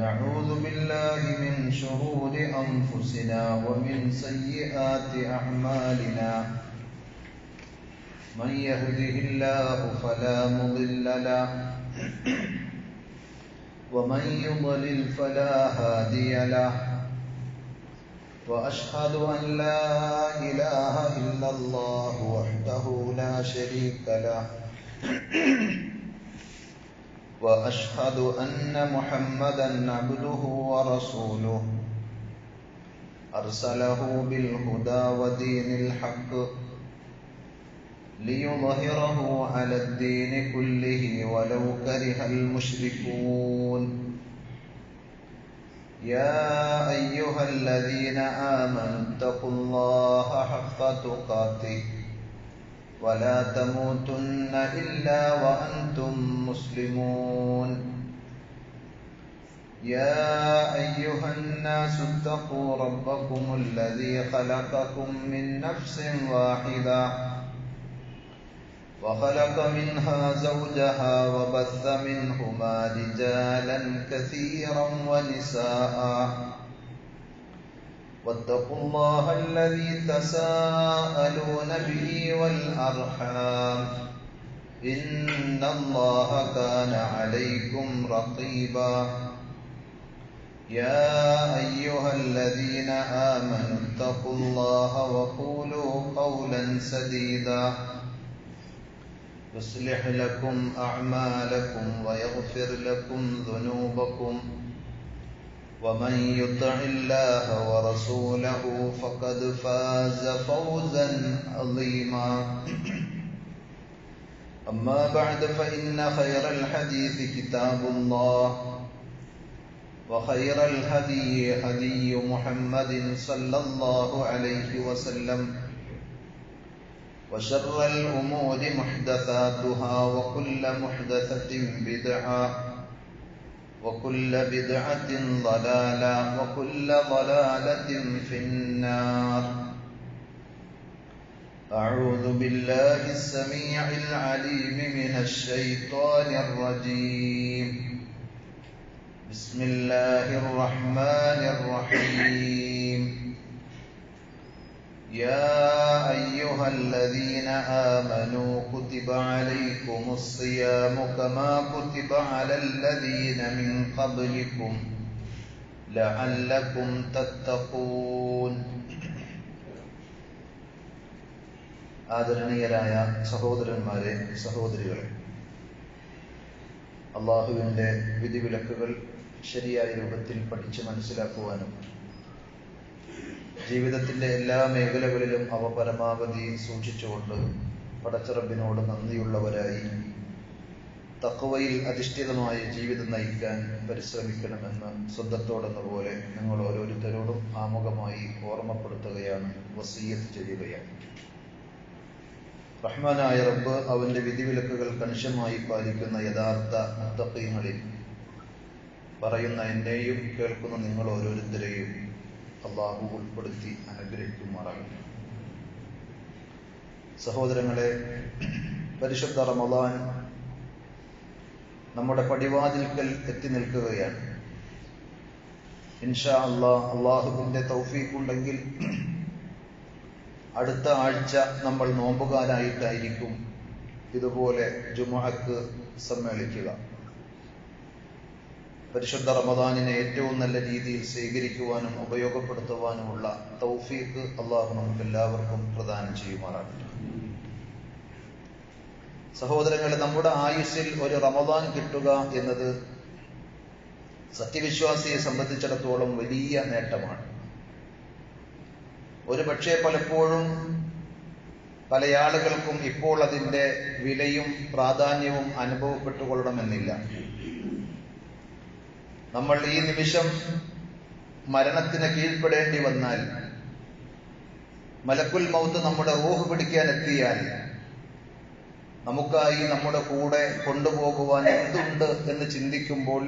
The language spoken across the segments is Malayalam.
ونعوذ بالله من شرور أنفسنا ومن سيئات أعمالنا من يهده الله فلا مضل له ومن يضلل فلا هادي له وأشهد أن لا إله إلا الله وحده لا شريك له وأشهد أن محمدًا عبده ورسوله أرسله بالهدى ودين الحق ليظهره على الدين كله ولو كره المشركون يا أيها الذين آمنوا اتقوا الله حق تقاته ولا تموتن إلا وأنتم مسلمون يا أيها الناس اتقوا ربكم الذي خلقكم من نفس واحدة وخلق منها زوجها وبث منهما رجالا كثيرا ونساء واتقوا الله الذي تساءلون به والأرحام إن الله كان عليكم رقيبا يا أيها الذين آمنوا اتقوا الله وقولوا قولا سديدا يصلح لكم أعمالكم ويغفر لكم ذنوبكم ومن يطع الله ورسوله فقد فاز فوزا عظيما أما بعد فإن خير الحديث كتاب الله وخير الهدي هدي محمد صلى الله عليه وسلم وشر الأمور محدثاتها وكل محدثة بدعة وكل بدعة ضلالة وكل ضلالة في النار أعوذ بالله السميع العليم من الشيطان الرجيم بسم الله الرحمن الرحيم يا أيها الذين آمنوا كتب عليكم الصيام كما كتب على الذين من قبلكم لعلكم تتقون ആദരണീയരായ സഹോദരന്മാരെ സഹോദരികളെ, അല്ലാഹുവിൻ്റെ വിധിവിലക്കുകൾ ശരിയായ രൂപത്തിൽ പഠിച്ച് മനസ്സിലാക്കുവാനും ജീവിതത്തിൻ്റെ എല്ലാ മേഖലകളിലും അവ പരമാവധി സൂക്ഷിച്ചുകൊണ്ട് പടച്ചറബിനോട് നന്ദിയുള്ളവരായി തഖ്വയിൽ അധിഷ്ഠിതമായ ജീവിതം നയിക്കാൻ പരിശ്രമിക്കണമെന്ന് സ്വന്തത്തോടെന്ന പോലെ നിങ്ങൾ ഓരോരുത്തരോടും ആമുഖമായി ഓർമ്മപ്പെടുത്തുകയാണ്, വസിയ്യത്ത് ചെയ്യുകയാണ്. റഹ്മാനായ റബ്ബ് അവൻ്റെ വിധിവിലക്കുകൾ കണിശമായി പാലിക്കുന്ന യഥാർത്ഥ മുത്തഖീങ്ങളിൽ പറയുന്ന എന്നെയും കേൾക്കുന്ന നിങ്ങൾ ഓരോരുത്തരെയും അല്ലാഹു ഉൾപ്പെടുത്തി അനുഗ്രഹിക്കുമാറാകട്ടെ. സഹോദരങ്ങളെ, പരിശുദ്ധ റമളാൻ നമ്മുടെ പടിവാതിൽക്കൽ എത്തി നിൽക്കുകയാണ്. ഇൻഷാ അല്ലാഹ്, അല്ലാഹുവിൻ്റെ തൗഫീഖ് ഉണ്ടെങ്കിൽ അടുത്ത ആഴ്ച നമ്മൾ നോമ്പുകാരായിട്ടായിരിക്കും ഇതുപോലെ ജുമുഅക്ക് സമ്മേളിക്കുക. പരിശുദ്ധ റമദാനിനെ ഏറ്റവും നല്ല രീതിയിൽ സ്വീകരിക്കുവാനും ഉപയോഗപ്പെടുത്തുവാനുമുള്ള തൗഫീഖ് അല്ലാഹു നമുക്ക് എല്ലാവർക്കും പ്രദാനം ചെയ്യുമാറാകട്ടെ. സഹോദരങ്ങളെ, നമ്മുടെ ആയുസ്സിൽ ഒരു റമദാൻ കിട്ടുക എന്നത് സത്യവിശ്വാസിയെ സംബന്ധിച്ചിടത്തോളം വലിയ നേട്ടമാണ്. ഒരു പക്ഷേ പലപ്പോഴും പല ആളുകൾക്കും ഇപ്പോൾ അതിൻ്റെ വിലയും പ്രാധാന്യവും അനുഭവപ്പെട്ടുകൊള്ളണമെന്നില്ല. നമ്മൾ ഈ നിമിഷം മരണത്തിന് കീഴ്പ്പെടേണ്ടി വന്നാൽ, മലക്കുൽ മൗത്ത് നമ്മുടെ റൂഹ് പിടിക്കാൻ എത്തിയാൽ, നമുക്കായി നമ്മുടെ കൂടെ കൊണ്ടുപോകുവാൻ എന്തുണ്ട് എന്ന് ചിന്തിക്കുമ്പോൾ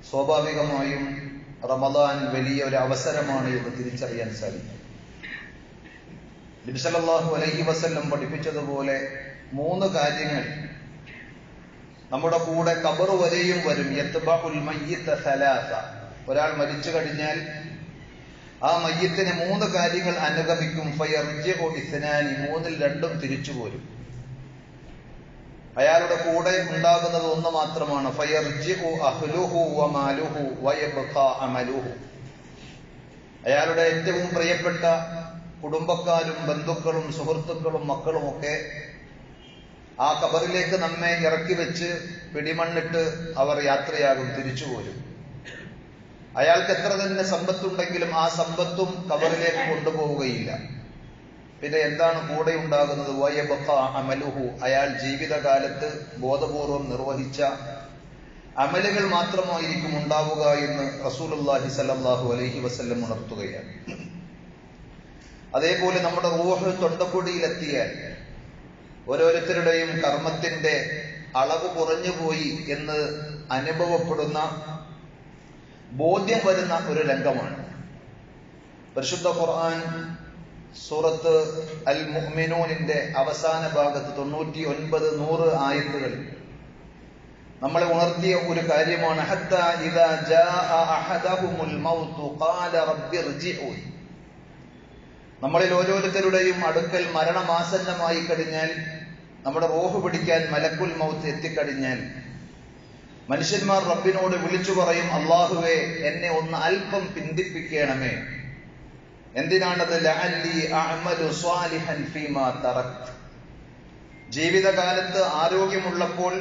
സ്വാഭാവികമായും റമദാൻ വലിയ ഒരു അവസരമാണ് എന്ന് തിരിച്ചറിയാൻ സാധിക്കും. നബി സല്ലല്ലാഹു അലൈഹി വസല്ലം പഠിപ്പിച്ചതുപോലെ 3 കാര്യങ്ങൾ നമ്മുടെ കൂടെ ഖബർ വരെയും വരും. യത്ബഉൽ മയ്യിത സലാസ, ഒരാൾ മരിച്ചു കഴിഞ്ഞാൽ ആ മയ്യത്തിന് 3 കാര്യങ്ങൾ അനുഗമിക്കും. ഫയർജിഉ ഇസ്നാനി, 3-ൽ 2 തിരിച്ചു പോരും. അയാളുടെ കൂടെ ഉണ്ടാകുന്നത് ഒന്ന് മാത്രമാണ്. ഫയർജിഉ അഹ്ലുഹു വമാലുഹു വയബ്ഖാ അമലുഹു, അയാളുടെ ഏറ്റവും പ്രിയപ്പെട്ട കുടുംബക്കാരും ബന്ധുക്കളും സുഹൃത്തുക്കളും മക്കളും ഒക്കെ ആ ഖബറിലേക്ക് നമ്മെ ഇറക്കി വെച്ച് പിടിമണ്ണിട്ട് അവർ യാത്രയാകും, തിരിച്ചു പോരും. അയാൾക്ക് എത്ര തന്നെ സമ്പത്തുണ്ടെങ്കിലും ആ സമ്പത്തും ഖബറിലേക്ക് കൊണ്ടുപോവുകയില്ല. പിന്നെ എന്താണ് കൂടെ ഉണ്ടാകുന്നത്? വയബ്ഖാ അമലുഹു, അയാൾ ജീവിതകാലത്ത് ബോധപൂർവം നിർവഹിച്ച അമലുകൾ മാത്രമായിരിക്കും ഉണ്ടാവുക എന്ന് റസൂലുള്ളാഹി സ്വല്ലല്ലാഹു അലൈഹി വസല്ലം ഉണർത്തുകയാണ്. അതേപോലെ നമ്മുടെ റൂഹ് തൊണ്ടക്കുടിയിലെത്തിയാൽ ഓരോരുത്തരുടെയും കർമ്മത്തിന്റെ അളവ് കുറഞ്ഞുപോയി എന്ന് അനുഭവപ്പെടുന്ന ബോധ്യം വരുന്ന ഒരു രംഗമാണ്. പരിശുദ്ധ ഖുർആൻ സൂറത്ത് അൽ മുഅ്മിനൂനിന്റെ അവസാന ഭാഗത്ത് 99-100 ആയത്തുകളിൽ നമ്മളെ ഉണർത്തിയ ഒരു കാര്യമാണ്. ഹത്താ ഇദാ ജാഅ അഹദഹുമുൽ മൗതു ഖാല റബ്ബിർജിഊൻ, നമ്മളിൽ ഓരോരുത്തരുടെയും അടുക്കൽ മരണമാസന്നമായി കഴിഞ്ഞാൽ, നമ്മുടെ റൂഹ് പിടിക്കാൻ മലക്കുൽ മൗത്ത് എത്തിക്കഴിഞ്ഞാൽ മനുഷ്യന്മാർ റബ്ബിനോട് വിളിച്ചു പറയും, അല്ലാഹുവേ എന്നെ ഒന്ന് അല്പം പിന്തിപ്പിക്കണമേ. എന്തിനാണത്? ലഅല്ലി അഅമലു സ്വാലിഹൻ ഫീമാ തറക്ത്, ജീവിതകാലത്ത് ആരോഗ്യമുള്ളപ്പോൾ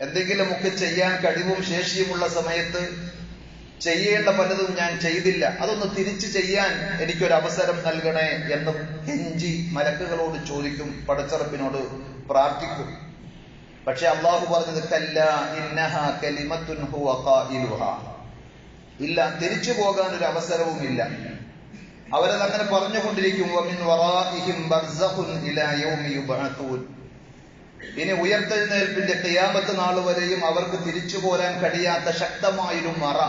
എന്തെങ്കിലുമൊക്കെ ചെയ്യാൻ കഴിവും ശേഷിയുമുള്ള സമയത്ത് ചെയ്യേണ്ട പലതും ഞാൻ ചെയ്തില്ല, അതൊന്ന് തിരിച്ചു ചെയ്യാൻ എനിക്കൊരു അവസരം നൽകണേ എന്നും കെഞ്ചി മലക്കുകളോട് ചോദിക്കും, പടച്ചറപ്പിനോട് പ്രാർത്ഥിക്കും. പക്ഷെ അള്ളാഹു പറഞ്ഞത് കല്ലാ ഇന്നഹാ കലിമത്തുൻ ഹുവ ഖായിലുഹാ, ഇല്ല, തിരിച്ചു പോകാൻ ഒരു അവസരവുമില്ല. അവരത് അങ്ങനെ പറഞ്ഞുകൊണ്ടിരിക്കും. വമിൻ വറാഇഹിം ബർസഖുൻ ഇലാ യൗമി യുബ്അതൂൻ, ഇനി ഉയർത്തെഴുന്നേൽപ്പിന്റെ ഖിയാമത്ത് നാൾ വരെയും അവർക്ക് തിരിച്ചു പോരാൻ കഴിയാത്ത ശക്തമായൊരു മറ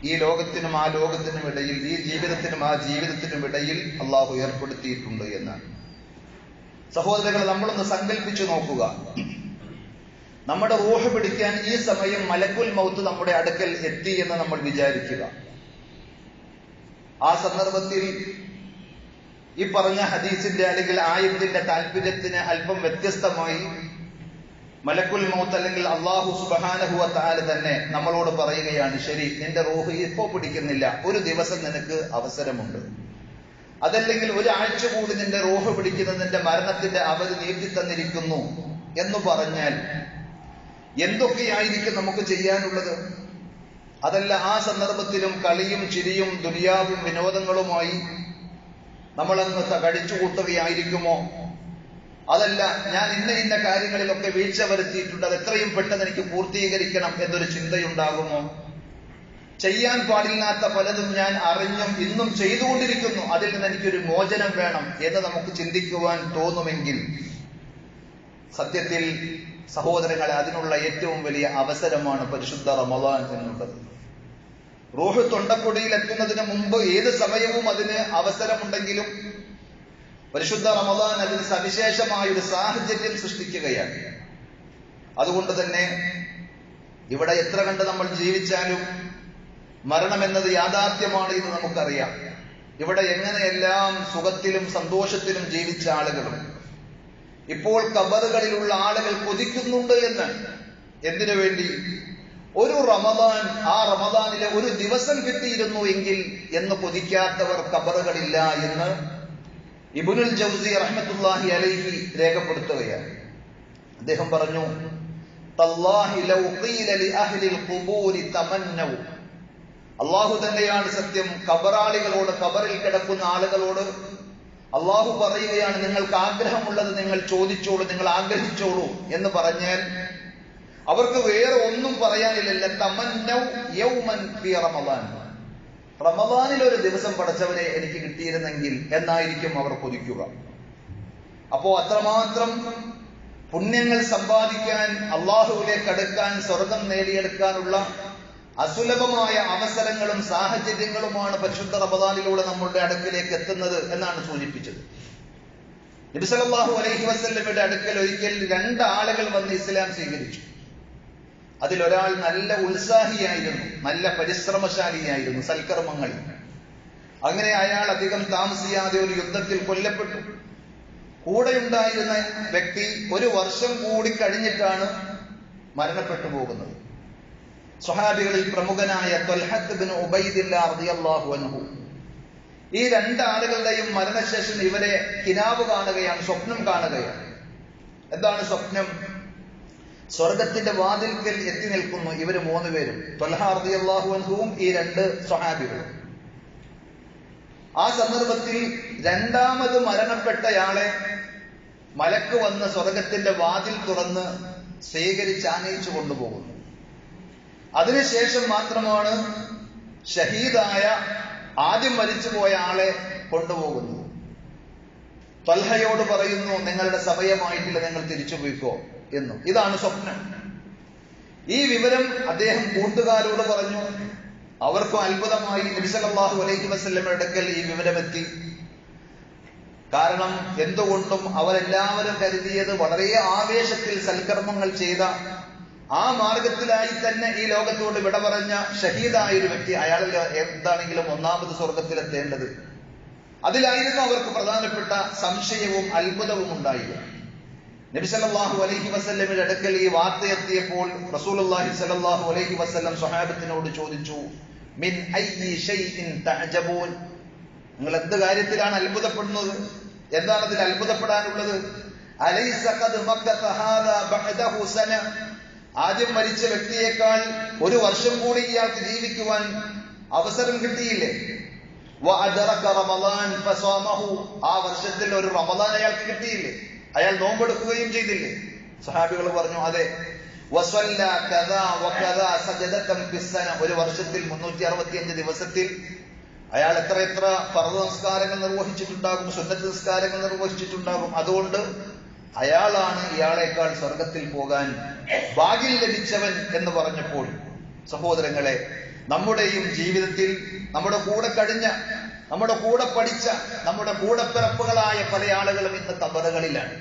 ഈ ലോകത്തിനും ആ ലോകത്തിനും ഇടയിൽ, ഈ ജീവിതത്തിനും ആ ജീവിതത്തിനും ഇടയിൽ അള്ളാഹു ഏർപ്പെടുത്തിയിട്ടുണ്ട് എന്നാണ്. സഹോദരങ്ങൾ, നമ്മളൊന്ന് സങ്കല്പിച്ചു നോക്കുക. നമ്മുടെ റൂഹ് പിടിക്കാൻ ഈ സമയം മലക്കുൽ മൗത്ത് നമ്മുടെ അടുക്കൽ എത്തി എന്ന് നമ്മൾ വിചാരിക്കുക. ആ സന്ദർഭത്തിൽ ഈ പറഞ്ഞ ഹദീസിന്റെ അല്ലെങ്കിൽ ആയത്തിന്റെ താല്പര്യത്തിന് അല്പം വ്യത്യസ്തമായി മലക്കുൽ മൗത്ത് അല്ലെങ്കിൽ അല്ലാഹു സുബ്ഹാനഹു വ തആല തന്നെ നമ്മളോട് പറയുകയാണ്, ശരി, നിന്റെ റൂഹ് ഇപ്പോ പിടിക്കുന്നില്ല, ഒരു ദിവസം നിനക്ക് അവസരമുണ്ട്. അതല്ലെങ്കിൽ ഒരാഴ്ച കൂടി നിന്റെ റൂഹ് പിടിക്കുന്നത് നിന്റെ മരണത്തിന്റെ അവധി നീട്ടി തന്നിരിക്കുന്നു എന്ന് പറഞ്ഞാൽ എന്തൊക്കെയായിരിക്കും നമുക്ക് ചെയ്യാനുള്ളത്? അതല്ല ആ സന്ദർഭത്തിലും കളിയും ചിരിയും ദുനിയാവും വിനോദങ്ങളുമായി നമ്മളങ്ങ് കഴിച്ചു കൂട്ടുകയായിരിക്കുമോ? അതല്ല ഞാൻ ഇന്ന കാര്യങ്ങളിലൊക്കെ വീഴ്ച വരുത്തിയിട്ടുണ്ട്, അത് എത്രയും പെട്ടെന്ന് എനിക്ക് പൂർത്തീകരിക്കണം എന്നൊരു ചിന്തയുണ്ടാകുമോ? ചെയ്യാൻ പാടില്ലാത്ത പലതും ഞാൻ അറിഞ്ഞും ഇന്നും ചെയ്തുകൊണ്ടിരിക്കുന്നു, അതിൽ നിന്ന് എനിക്കൊരു മോചനം വേണം എന്ന് നമുക്ക് ചിന്തിക്കുവാൻ തോന്നുമെങ്കിൽ സത്യത്തിൽ സഹോദരങ്ങളെ, അതിനുള്ള ഏറ്റവും വലിയ അവസരമാണ് പരിശുദ്ധ റമളാൻ എന്നുള്ളത്. റൂഹ് തൊണ്ടക്കുടിയിൽ എത്തുന്നതിന് മുമ്പ് ഏത് സമയവും അതിന് അവസരമുണ്ടെങ്കിലും പരിശുദ്ധ റമളാൻ അതിന് സവിശേഷമായ ഒരു സാഹചര്യം സൃഷ്ടിക്കുകയാണ്. അതുകൊണ്ട് തന്നെ ഇവിടെ എത്ര കണ്ട് നമ്മൾ ജീവിച്ചാലും മരണം എന്നത് യാഥാർത്ഥ്യമാണ് എന്ന് നമുക്കറിയാം. ഇവിടെ എങ്ങനെയെല്ലാം സുഖത്തിലും സന്തോഷത്തിലും ജീവിച്ച ആളുകളും ഇപ്പോൾ ഖബറുകളിലുള്ള ആളുകൾ കൊതിക്കുന്നുണ്ട് എന്ന്. എന്തിനു വേണ്ടി? ഒരു റമദാൻ, ആ റമദാനിലെ ഒരു ദിവസം കിട്ടിയിരുന്നു എങ്കിൽ എന്ന് കൊതിക്കാത്തവർ ഖബറുകളില്ല എന്ന് ഇബ്നുൽ ജൗസി റഹ്മത്തുള്ളാഹി അലൈഹി രേഖപ്പെടുത്തുകയാണ്. അദ്ദേഹം പറഞ്ഞു, തല്ലാഹി ലൗ ഖീല ലി അഹ്ലിൽ ഖുബൂരി തമന്നൗ, അല്ലാഹു തന്നെയാണ് സത്യം. ഖബറാളികളോട്, ഖബറിൽ കിടക്കുന്ന ആളുകളോട് അള്ളാഹു പറയുകയാണ്, നിങ്ങൾക്ക് ആഗ്രഹമുള്ളത് നിങ്ങൾ ചോദിച്ചോളൂ, നിങ്ങൾ ആഗ്രഹിച്ചോളൂ എന്ന് പറഞ്ഞാൽ അവർക്ക് വേറെ ഒന്നും പറയാനില്ല. തമന്നൗ യൗമൻ ഫീ റമളാൻ, റമളാനിൽ ഒരു ദിവസം പടച്ചവനെ എനിക്ക് കിട്ടിയിരുന്നെങ്കിൽ എന്നായിരിക്കും അവർ കൊതിക്കുക. അപ്പോ അത്രമാത്രം പുണ്യങ്ങൾ സമ്പാദിക്കാൻ, അള്ളാഹുവിലേക്ക് അടുക്കാൻ, സ്വർഗം നേടിയെടുക്കാനുള്ള അസുലഭമായ അവസരങ്ങളും സാഹചര്യങ്ങളുമാണ് പരിശുദ്ധ റമളാനിലൂടെ നമ്മളുടെ അടുക്കിലേക്ക് എത്തുന്നത് എന്നാണ് സൂചിപ്പിച്ചത്. നബി സല്ലല്ലാഹു അലൈഹി വസല്ലമയുടെ അടുക്കൽ ഒരിക്കൽ 2 ആളുകൾ വന്ന് ഇസ്ലാം സ്വീകരിച്ചു. അതിലൊരാൾ നല്ല ഉത്സാഹിയായിരുന്നു, നല്ല പരിശ്രമശാലിയായിരുന്നു സൽക്കർമ്മങ്ങളിൽ. അങ്ങനെ അയാൾ അധികം താമസിയാതെ ഒരു യുദ്ധത്തിൽ കൊല്ലപ്പെട്ടു. കൂടെയുണ്ടായിരുന്ന വ്യക്തി 1 വർഷം കൂടി കഴിഞ്ഞിട്ടാണ് മരണപ്പെട്ടു പോകുന്നത്. സ്വഹാബികളിൽ പ്രമുഖനായ ത്വൽഹത്ത് ബിൻ ഉബൈദില്ലാഹ് റളിയല്ലാഹു അൻഹു, ഈ 2 ആളുകളുടെയും മരണശേഷം ഇവരെ കിനാവ് കാണുകയാണ്, സ്വപ്നം കാണുകയാണ്. എന്താണ് സ്വപ്നം? സ്വർഗത്തിന്റെ വാതിൽക്കൽ എത്തി നിൽക്കുന്നു ഇവര് 3 പേരും, ത്വൽഹ റളിയല്ലാഹു അൻഹുവും ഈ 2 സ്വഹാബികളും. ആ സന്ദർഭത്തിൽ രണ്ടാമത് മരണപ്പെട്ടയാളെ മലക്ക് വന്ന് സ്വർഗത്തിന്റെ വാതിൽ തുറന്ന് സ്വീകരിച്ച് ആനയിച്ചു കൊണ്ടുപോകുന്നു. അതിനുശേഷം മാത്രമാണ് ഷഹീദായ ആദ്യം മരിച്ചുപോയ ആളെ കൊണ്ടുപോകുന്നത്. ത്വൽഹയോട് പറയുന്നു, നിങ്ങളുടെ സമയമായിട്ടില്ല, നിങ്ങൾ തിരിച്ചു പോയിക്കോ എന്നും. ഇതാണ് സ്വപ്നം. ഈ വിവരം അദ്ദേഹം കൂട്ടുകാരോട് പറഞ്ഞു. അവർക്കും അത്ഭുതമായി. നബി സല്ലല്ലാഹു അലൈഹി വസല്ലമയുടെ അടുക്കൽ ഈ വിവരമെത്തി. കാരണം എന്തുകൊണ്ടും അവരെല്ലാവരും കരുതിയത് വളരെ ആവേശത്തിൽ സൽക്കർമ്മങ്ങൾ ചെയ്ത, ആ മാർഗത്തിലായി തന്നെ ഈ ലോകത്തോട് വിട പറഞ്ഞ ഷഹീദായ ഒരു വ്യക്തി, അയാളിൽ എന്താണെങ്കിലും 1ാമത് സ്വർഗത്തിലെത്തേണ്ടത്. അതിലായിരുന്നു അവർക്ക് പ്രധാനപ്പെട്ട സംശയവും അത്ഭുതവും ഉണ്ടായത്. നബി സല്ലല്ലാഹു അലൈഹി വസല്ലമയുടെ അടുക്കൽ ഈ വാർത്ത എത്തിയപ്പോൾ റസൂലുള്ളാഹി സല്ലല്ലാഹു അലൈഹി വസല്ലം സ്വഹാബത്തിനോട് ചോദിച്ചു, മിൻ അയ്യി ഷൈഇൻ തഅജബൂൻ, നിങ്ങൾ എന്ത് കാര്യത്തിലാണ് അത്ഭുതപ്പെടുന്നത്? എന്താണ് അതിൽ അത്ഭുതപ്പെടാനുള്ളത്? അലൈസ ഖദ് മക്കത ഹാദാ ബഅദഹു സന, ആദ്യം മരിച്ച വ്യക്തിയേക്കാൾ 1 വർഷം കൂടി ഇയാൾക്ക് ജീവിക്കുവാൻ അവസരം കിട്ടിയില്ലേ? വഅദറക റമളാൻ ഫസാമഹു, ആ വർഷത്തിൽ ഒരു റമളാൻ അയാൾക്ക് കിട്ടിയില്ലേ? അയാൾ നോമ്പെടുക്കുകയും ചെയ്തില്ലേ? സഹാബികൾ പറഞ്ഞു, അതെ. വസല്ല കദാ വകദാ സജദതൻ ഫിസ്സന, ഒരു വർഷത്തിൽ 365 ദിവസത്തിൽ അയാൾ എത്ര ഫർദ് നിസ്കാരങ്ങൾ നിർവഹിച്ചിട്ടുണ്ടാകും, സുന്നത്ത് നിസ്കാരങ്ങൾ നിർവഹിച്ചിട്ടുണ്ടാകും. അതുകൊണ്ട് അയാളാണ് ഇയാളെക്കാൾ സ്വർഗത്തിൽ പോകാൻ ഭാഗ്യം ലഭിച്ചവൻ എന്ന് പറഞ്ഞപ്പോൾ, സഹോദരങ്ങളെ, നമ്മുടെയും ജീവിതത്തിൽ നമ്മുടെ കൂടെ കഴിഞ്ഞ, നമ്മുടെ കൂടെ പഠിച്ച, നമ്മുടെ കൂടപ്പിറപ്പുകളായ പല ആളുകളും ഇന്ന് ഖബറുകളിലാണ്.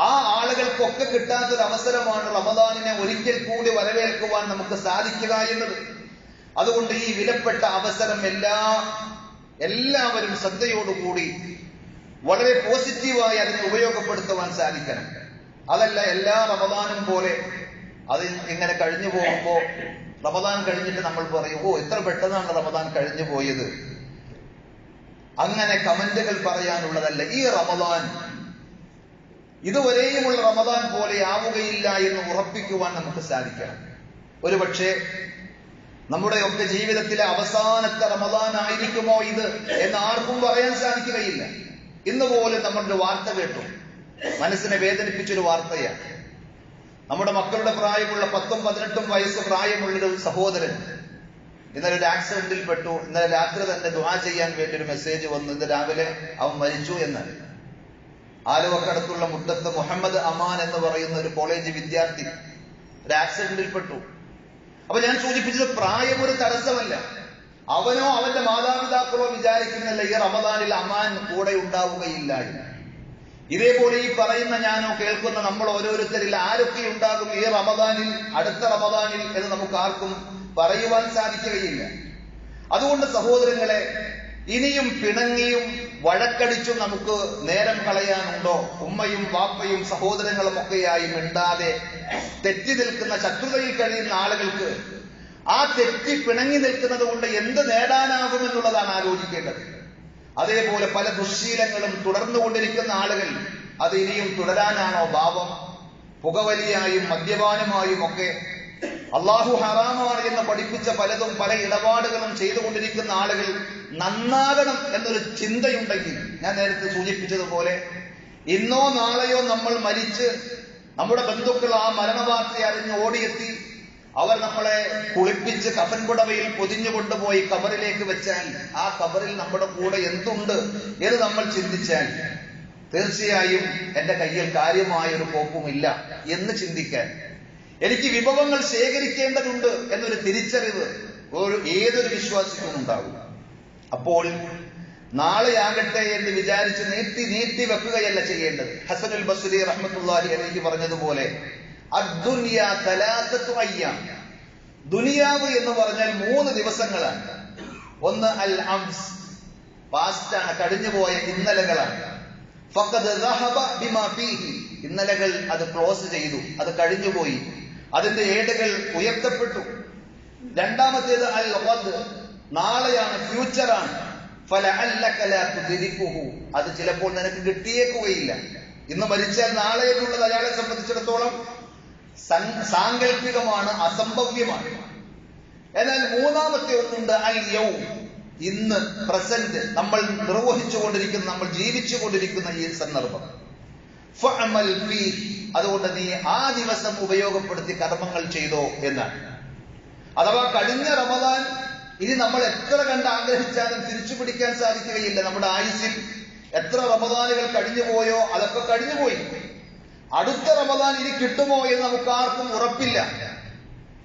ആ ആളുകൾക്കൊക്കെ കിട്ടാത്തൊരു അവസരമാണ് റമദാനിനെ ഒരിക്കൽ കൂടി വരവേൽക്കുവാൻ നമുക്ക് സാധിക്കുക എന്നത്. അതുകൊണ്ട് ഈ വിലപ്പെട്ട അവസരം എല്ലാവരും ശ്രദ്ധയോടുകൂടി വളരെ പോസിറ്റീവായി അതിനെ ഉപയോഗപ്പെടുത്തുവാൻ സാധിക്കണം. അതല്ല എല്ലാ റമദാനും പോലെ അത് ഇങ്ങനെ കഴിഞ്ഞു പോകുമ്പോ റമദാൻ കഴിഞ്ഞിട്ട് നമ്മൾ പറയും, ഓ എത്ര പെട്ടെന്നാണ് റമദാൻ കഴിഞ്ഞു പോയത്. അങ്ങനെ കമന്റുകൾ പറയാനുള്ളതല്ല. ഈ റമദാൻ ഇതുവരെയുമുള്ള റമദാൻ പോലെ ആവുകയില്ല എന്ന് ഉറപ്പിക്കുവാൻ നമുക്ക് സാധിക്കണം. ഒരുപക്ഷെ നമ്മുടെയൊക്കെ ജീവിതത്തിലെ അവസാനത്തെ റമദാൻ ആയിരിക്കുമോ ഇത് എന്ന് ആർക്കും പറയാൻ സാധിക്കുകയില്ല. ഇന്ന് പോലും നമ്മളൊരു വാർത്ത കേട്ടു, മനസ്സിനെ വേദനിപ്പിച്ചൊരു വാർത്തയാണ്. നമ്മുടെ മക്കളുടെ പ്രായമുള്ള 10ഉം 18ഉം വയസ്സ് പ്രായമുള്ളൊരു സഹോദരൻ ഇന്നലെ ഒരു ആക്സിഡന്റിൽ പെട്ടു. ഇന്നലെ രാത്രി തന്നെ ദുആ ചെയ്യാൻ വേണ്ടി ഒരു മെസ്സേജ് വന്നു, ഇന്ന് രാവിലെ അവൻ മരിച്ചു എന്ന്. ആലുവക്കടുത്തുള്ള മുട്ടത്ത് മുഹമ്മദ് അമാൻ എന്ന് പറയുന്ന ഒരു കോളേജ് വിദ്യാർത്ഥി ഒരു ആക്സിഡന്റിൽ പെട്ടു. അപ്പൊ ഞാൻ സൂചിപ്പിച്ചത് പ്രായം ഒരു തടസ്സമല്ല. അവനോ അവന്റെ മാതാപിതാക്കളോ വിചാരിക്കുന്നില്ല ഈ റമദാനിൽ അമാൻ കൂടെ ഉണ്ടാവുകയില്ല. ഇതേപോലെ ഈ പറയുന്ന ഞാനോ കേൾക്കുന്ന നമ്മൾ ഓരോരുത്തരിൽ ആരൊക്കെ ഉണ്ടാകും ഈ റമദാനിൽ, അടുത്ത റമദാനിൽ എന്ന് നമുക്ക് ആർക്കും പറയുവാൻ സാധിക്കുകയില്ല. അതുകൊണ്ട് സഹോദരങ്ങളെ, ഇനിയും പിണങ്ങിയും വഴക്കടിച്ചും നമുക്ക് നേരം കളയാനുണ്ടോ? ഉമ്മയും വാപ്പയും സഹോദരങ്ങളും ഒക്കെയായി മിണ്ടാതെ തെറ്റി നിൽക്കുന്ന, ശത്രുതയിൽ കഴിയുന്ന ആളുകൾക്ക് ആ തെറ്റി പിണങ്ങി നിൽക്കുന്നത് കൊണ്ട് എന്ത് നേടാനാകുമെന്നുള്ളതാണ് ആലോചിക്കേണ്ടത്. അതേപോലെ പല ദുശ്ശീലങ്ങളും തുടർന്നുകൊണ്ടിരിക്കുന്ന ആളുകൾ അത് ഇനിയും തുടരാനാണോ ഭാവം? പുകവലിയായും മദ്യപാനമായും ഒക്കെ അള്ളാഹു ഹറാമാണ് എന്ന് പഠിപ്പിച്ച പലതും, പല ഇടപാടുകളും ചെയ്തുകൊണ്ടിരിക്കുന്ന ആളുകൾ നന്നാകണം എന്നൊരു ചിന്തയുണ്ടെങ്കിൽ, ഞാൻ നേരത്തെ സൂചിപ്പിച്ചതുപോലെ ഇന്നോ നാളെയോ നമ്മൾ മരിച്ച് നമ്മുടെ ബന്ധുക്കൾ ആ മരണവാർത്ത അറിഞ്ഞ് ഓടിയെത്തി അവർ നമ്മളെ കുളിപ്പിച്ച് കഫൻ പുടവയിൽ പൊതിഞ്ഞുകൊണ്ടുപോയി ഖബറിലേക്ക് വെച്ചാൽ ആ ഖബറിൽ നമ്മുടെ കൂടെ എന്തുണ്ട് എന്ന് നമ്മൾ ചിന്തിച്ചാൽ തീർച്ചയായും എന്റെ കയ്യിൽ കാര്യമായൊരു കോപ്പുമില്ല എന്ന് ചിന്തിക്കാൻ, എനിക്ക് വിഭവങ്ങൾ ശേഖരിക്കേണ്ടതുണ്ട് എന്നൊരു തിരിച്ചറിവ് ഏതൊരു വിശ്വാസിക്കും ഉണ്ടാകും. അപ്പോൾ നാളെയാകട്ടെ എന്ന് വിചാരിച്ച് നീട്ടി വെക്കുകയല്ല ചെയ്യേണ്ടത്. ഹസനുൽ ബസ്രി റഹ്മത്തുള്ളാഹി അലൈഹി പറഞ്ഞതുപോലെ അദ്ദുനിയാ തലാസത്തു അയ്യാം. ദുനിയാവ് എന്ന് പറഞ്ഞാൽ 3 ദിവസങ്ങളാണ്. ഒന്ന് അൽ അംസ്, പാസ്റ്റാണ്, കഴിഞ്ഞുപോയ ഇന്നലകളാണ്. ഫഖദ് ദഹബ ബിമാ ഫീഹി, ഇന്നലകൾ അത് ക്ലോസ് ചെയ്തു, അത് കഴിഞ്ഞുപോയി, അതിന്റെ ഏടുകൾ ഉയർത്തപ്പെട്ടു. രണ്ടാമത്തേത് അൽ ഗദ്, നാളെയാണ്, ഫ്യൂച്ചറാണ്. ഫലഅല്ലക ലാ തുദ്രികുഹു, അത് ചിലപ്പോൾ നിനക്ക് കിട്ടിയേക്കുകയില്ല. ഇന്ന് മരിച്ചാൽ നാളെയുള്ളത് അയാളെ സംബന്ധിച്ചിടത്തോളം സാങ്കല്പികമാണ്, അസംഭവ്യമാണ്. എന്നാൽ മൂന്നാമത്തെ ഒന്നുണ്ട് അൽ യൗം, ഇന്ന്, പ്രസന്റ്, നമ്മൾ നിർവഹിച്ചുകൊണ്ടിരിക്കുന്ന, നമ്മൾ ജീവിച്ചുകൊണ്ടിരിക്കുന്ന ഈ സന്ദർഭം. ഫഅമൽ ഫീഹി, അതുകൊണ്ട് നീ ആ ദിവസം ഉപയോഗപ്പെടുത്തി കർമ്മങ്ങൾ ചെയ്തോ എന്നാണ്. അഥവാ കഴിഞ്ഞ റമദാൻ ഇനി നമ്മൾ എത്ര കണ്ട് ആഗ്രഹിച്ചാലും തിരിച്ചു പിടിക്കാൻ സാധിക്കുകയില്ല. നമ്മുടെ ആയുസ്സിൽ എത്ര റമദാനുകൾ കഴിഞ്ഞുപോയോ അതൊക്കെ കഴിഞ്ഞുപോയി. അടുത്ത റമദാൻ ഇനി കിട്ടുമോ എന്ന് നമുക്ക് ആർക്കും ഉറപ്പില്ല.